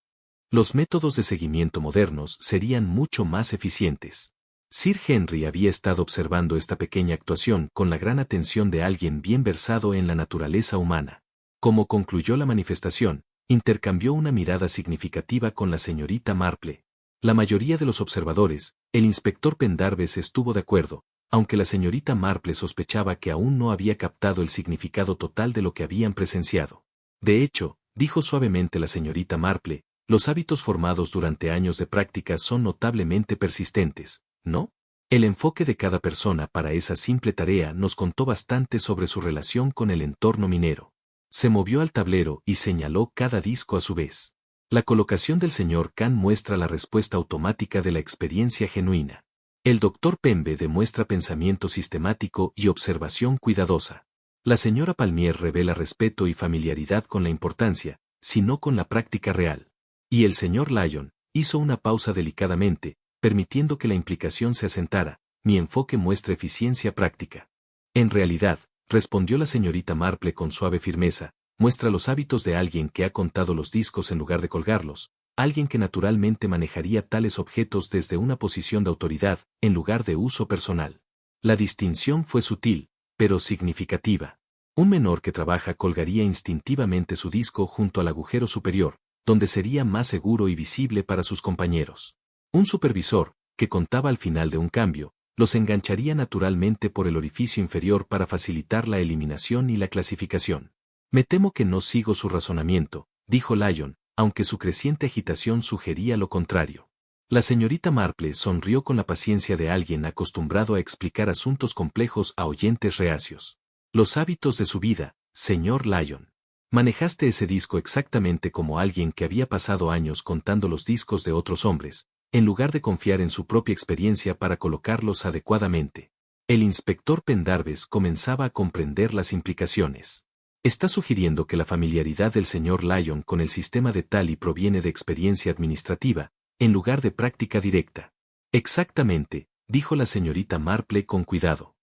Los métodos de seguimiento modernos serían mucho más eficientes. Sir Henry había estado observando esta pequeña actuación con la gran atención de alguien bien versado en la naturaleza humana. Como concluyó la manifestación, intercambió una mirada significativa con la señorita Marple. La mayoría de los observadores, el inspector Pendarvis estuvo de acuerdo, aunque la señorita Marple sospechaba que aún no había captado el significado total de lo que habían presenciado. De hecho, dijo suavemente la señorita Marple, los hábitos formados durante años de práctica son notablemente persistentes, ¿no? El enfoque de cada persona para esa simple tarea nos contó bastante sobre su relación con el entorno minero. Se movió al tablero y señaló cada disco a su vez. La colocación del señor Khan muestra la respuesta automática de la experiencia genuina. El doctor Pembe demuestra pensamiento sistemático y observación cuidadosa. La señora Palmier revela respeto y familiaridad con la importancia, sino con la práctica real. Y el señor Lyon hizo una pausa delicadamente, permitiendo que la implicación se asentara, mi enfoque muestra eficiencia práctica. En realidad, respondió la señorita Marple con suave firmeza, muestra los hábitos de alguien que ha contado los discos en lugar de colgarlos, alguien que naturalmente manejaría tales objetos desde una posición de autoridad, en lugar de uso personal. La distinción fue sutil, pero significativa. Un menor que trabaja colgaría instintivamente su disco junto al agujero superior, donde sería más seguro y visible para sus compañeros. Un supervisor, que contaba al final de un cambio, los engancharía naturalmente por el orificio inferior para facilitar la eliminación y la clasificación. Me temo que no sigo su razonamiento, dijo Lyon, aunque su creciente agitación sugería lo contrario. La señorita Marple sonrió con la paciencia de alguien acostumbrado a explicar asuntos complejos a oyentes reacios. Los hábitos de su vida, señor Lyon. Manejaste ese disco exactamente como alguien que había pasado años contando los discos de otros hombres, en lugar de confiar en su propia experiencia para colocarlos adecuadamente. El inspector Pendarvis comenzaba a comprender las implicaciones. Está sugiriendo que la familiaridad del señor Lyon con el sistema de Tally proviene de experiencia administrativa, en lugar de práctica directa. Exactamente, dijo la señorita Marple con cuidado.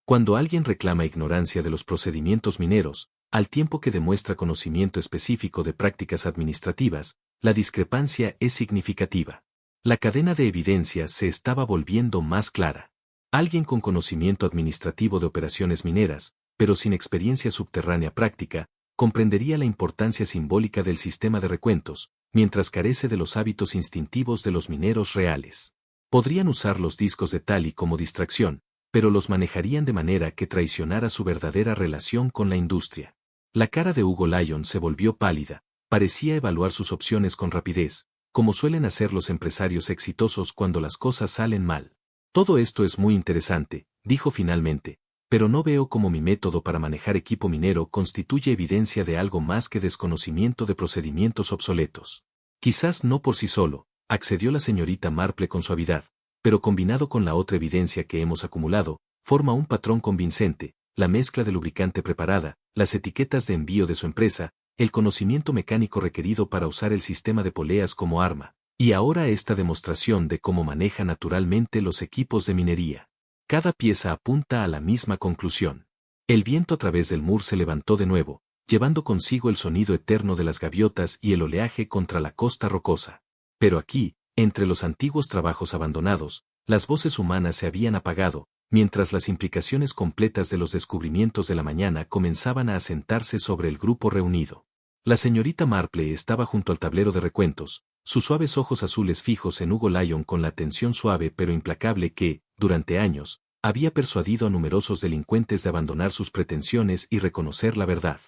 Cuando alguien reclama ignorancia de los procedimientos mineros, al tiempo que demuestra conocimiento específico de prácticas administrativas, la discrepancia es significativa. La cadena de evidencia se estaba volviendo más clara. Alguien con conocimiento administrativo de operaciones mineras, pero sin experiencia subterránea práctica, comprendería la importancia simbólica del sistema de recuentos, mientras carece de los hábitos instintivos de los mineros reales. Podrían usar los discos de Tally como distracción, pero los manejarían de manera que traicionara su verdadera relación con la industria. La cara de Hugo Lyon se volvió pálida, parecía evaluar sus opciones con rapidez, como suelen hacer los empresarios exitosos cuando las cosas salen mal. Todo esto es muy interesante, dijo finalmente, pero no veo cómo mi método para manejar equipo minero constituye evidencia de algo más que desconocimiento de procedimientos obsoletos. Quizás no por sí solo, accedió la señorita Marple con suavidad, pero combinado con la otra evidencia que hemos acumulado, forma un patrón convincente, la mezcla de lubricante preparada, las etiquetas de envío de su empresa, el conocimiento mecánico requerido para usar el sistema de poleas como arma, y ahora esta demostración de cómo maneja naturalmente los equipos de minería. Cada pieza apunta a la misma conclusión. El viento a través del mur se levantó de nuevo, llevando consigo el sonido eterno de las gaviotas y el oleaje contra la costa rocosa. Pero aquí, entre los antiguos trabajos abandonados, las voces humanas se habían apagado, mientras las implicaciones completas de los descubrimientos de la mañana comenzaban a asentarse sobre el grupo reunido. La señorita Marple estaba junto al tablero de recuentos, sus suaves ojos azules fijos en Hugo Lyon con la atención suave pero implacable que, durante años, había persuadido a numerosos delincuentes de abandonar sus pretensiones y reconocer la verdad.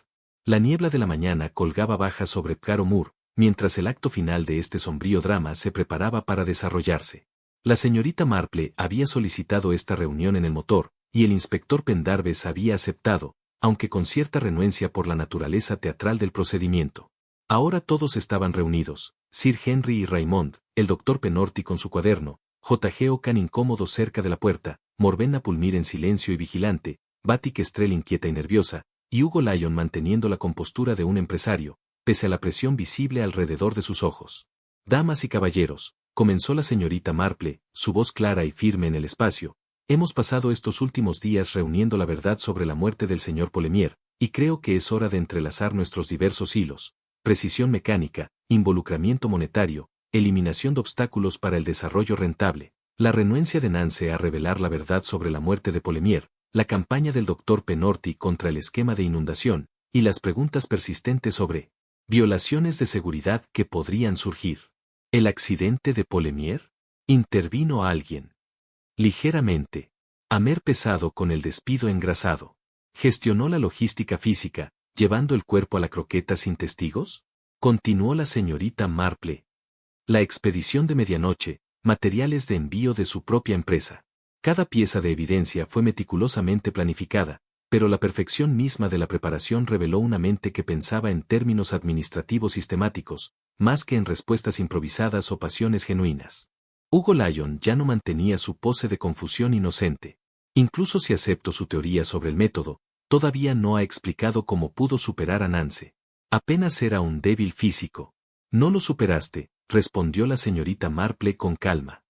La niebla de la mañana colgaba baja sobre Caro Moor, mientras el acto final de este sombrío drama se preparaba para desarrollarse. La señorita Marple había solicitado esta reunión en el motor, y el inspector Pendarvis había aceptado, aunque con cierta renuencia por la naturaleza teatral del procedimiento. Ahora todos estaban reunidos, Sir Henry y Raymond, el doctor Penorti con su cuaderno, J.G. Ockham incómodo cerca de la puerta, Morvenna Pulmire en silencio y vigilante, Batty Kestrel inquieta y nerviosa, y Hugo Lyon manteniendo la compostura de un empresario, pese a la presión visible alrededor de sus ojos. Damas y caballeros, comenzó la señorita Marple, su voz clara y firme en el espacio, hemos pasado estos últimos días reuniendo la verdad sobre la muerte del señor Polemier, y creo que es hora de entrelazar nuestros diversos hilos, precisión mecánica, involucramiento monetario, eliminación de obstáculos para el desarrollo rentable, la renuencia de Nance a revelar la verdad sobre la muerte de Polemier, la campaña del doctor Penorti contra el esquema de inundación, y las preguntas persistentes sobre violaciones de seguridad que podrían surgir. ¿El accidente de Polemier? Intervino alguien. Ligeramente. Amer pesado con el despido engrasado. ¿Gestionó la logística física, llevando el cuerpo a la croqueta sin testigos? Continuó la señorita Marple. La expedición de medianoche, materiales de envío de su propia empresa. Cada pieza de evidencia fue meticulosamente planificada, pero la perfección misma de la preparación reveló una mente que pensaba en términos administrativos sistemáticos, más que en respuestas improvisadas o pasiones genuinas. Hugo Lyon ya no mantenía su pose de confusión inocente. Incluso si acepto su teoría sobre el método, todavía no ha explicado cómo pudo superar a Nance. Apenas era un débil físico. No lo superaste, respondió la señorita Marple con calma.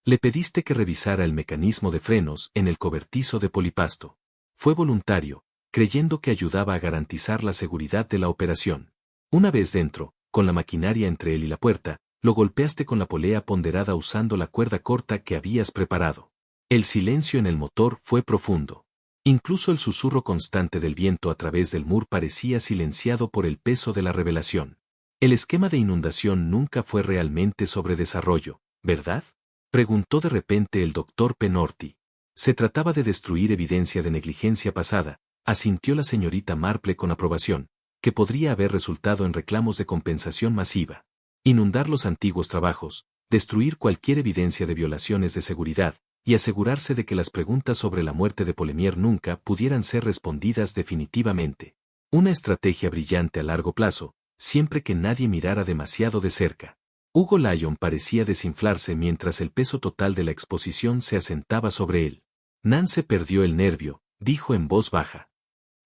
Le pediste que revisara el mecanismo de frenos en el cobertizo de polipasto. Fue voluntario, creyendo que ayudaba a garantizar la seguridad de la operación. Una vez dentro, con la maquinaria entre él y la puerta, lo golpeaste con la polea ponderada usando la cuerda corta que habías preparado. El silencio en el motor fue profundo. Incluso el susurro constante del viento a través del mur parecía silenciado por el peso de la revelación. El esquema de inundación nunca fue realmente sobre desarrollo, ¿verdad? Preguntó de repente el doctor Penorti. Se trataba de destruir evidencia de negligencia pasada, asintió la señorita Marple con aprobación, que podría haber resultado en reclamos de compensación masiva. Inundar los antiguos trabajos, destruir cualquier evidencia de violaciones de seguridad, y asegurarse de que las preguntas sobre la muerte de Polemier nunca pudieran ser respondidas definitivamente. Una estrategia brillante a largo plazo, siempre que nadie mirara demasiado de cerca. Hugo Lyon parecía desinflarse mientras el peso total de la exposición se asentaba sobre él. Nance perdió el nervio, dijo en voz baja.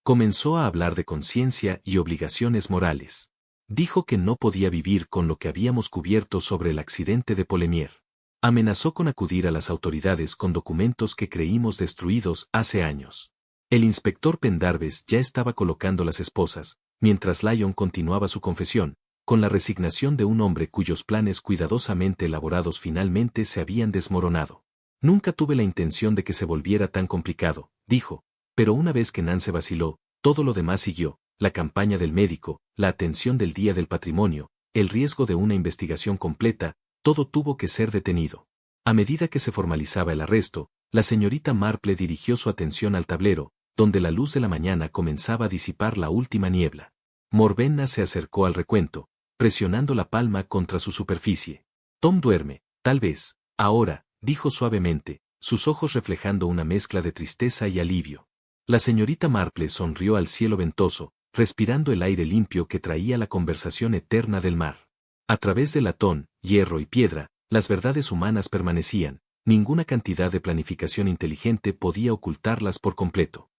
Comenzó a hablar de conciencia y obligaciones morales. Dijo que no podía vivir con lo que habíamos cubierto sobre el accidente de Polemier. Amenazó con acudir a las autoridades con documentos que creímos destruidos hace años. El inspector Pendarves ya estaba colocando las esposas, mientras Lyon continuaba su confesión, con la resignación de un hombre cuyos planes cuidadosamente elaborados finalmente se habían desmoronado. Nunca tuve la intención de que se volviera tan complicado, dijo, pero una vez que Nance vaciló, todo lo demás siguió, la campaña del médico, la atención del Día del Patrimonio, el riesgo de una investigación completa, todo tuvo que ser detenido. A medida que se formalizaba el arresto, la señorita Marple dirigió su atención al tablero, donde la luz de la mañana comenzaba a disipar la última niebla. Morvenna se acercó al recuento, presionando la palma contra su superficie. Tom duerme, tal vez, ahora, dijo suavemente, sus ojos reflejando una mezcla de tristeza y alivio. La señorita Marple sonrió al cielo ventoso, respirando el aire limpio que traía la conversación eterna del mar. A través de latón, hierro y piedra, las verdades humanas permanecían, ninguna cantidad de planificación inteligente podía ocultarlas por completo.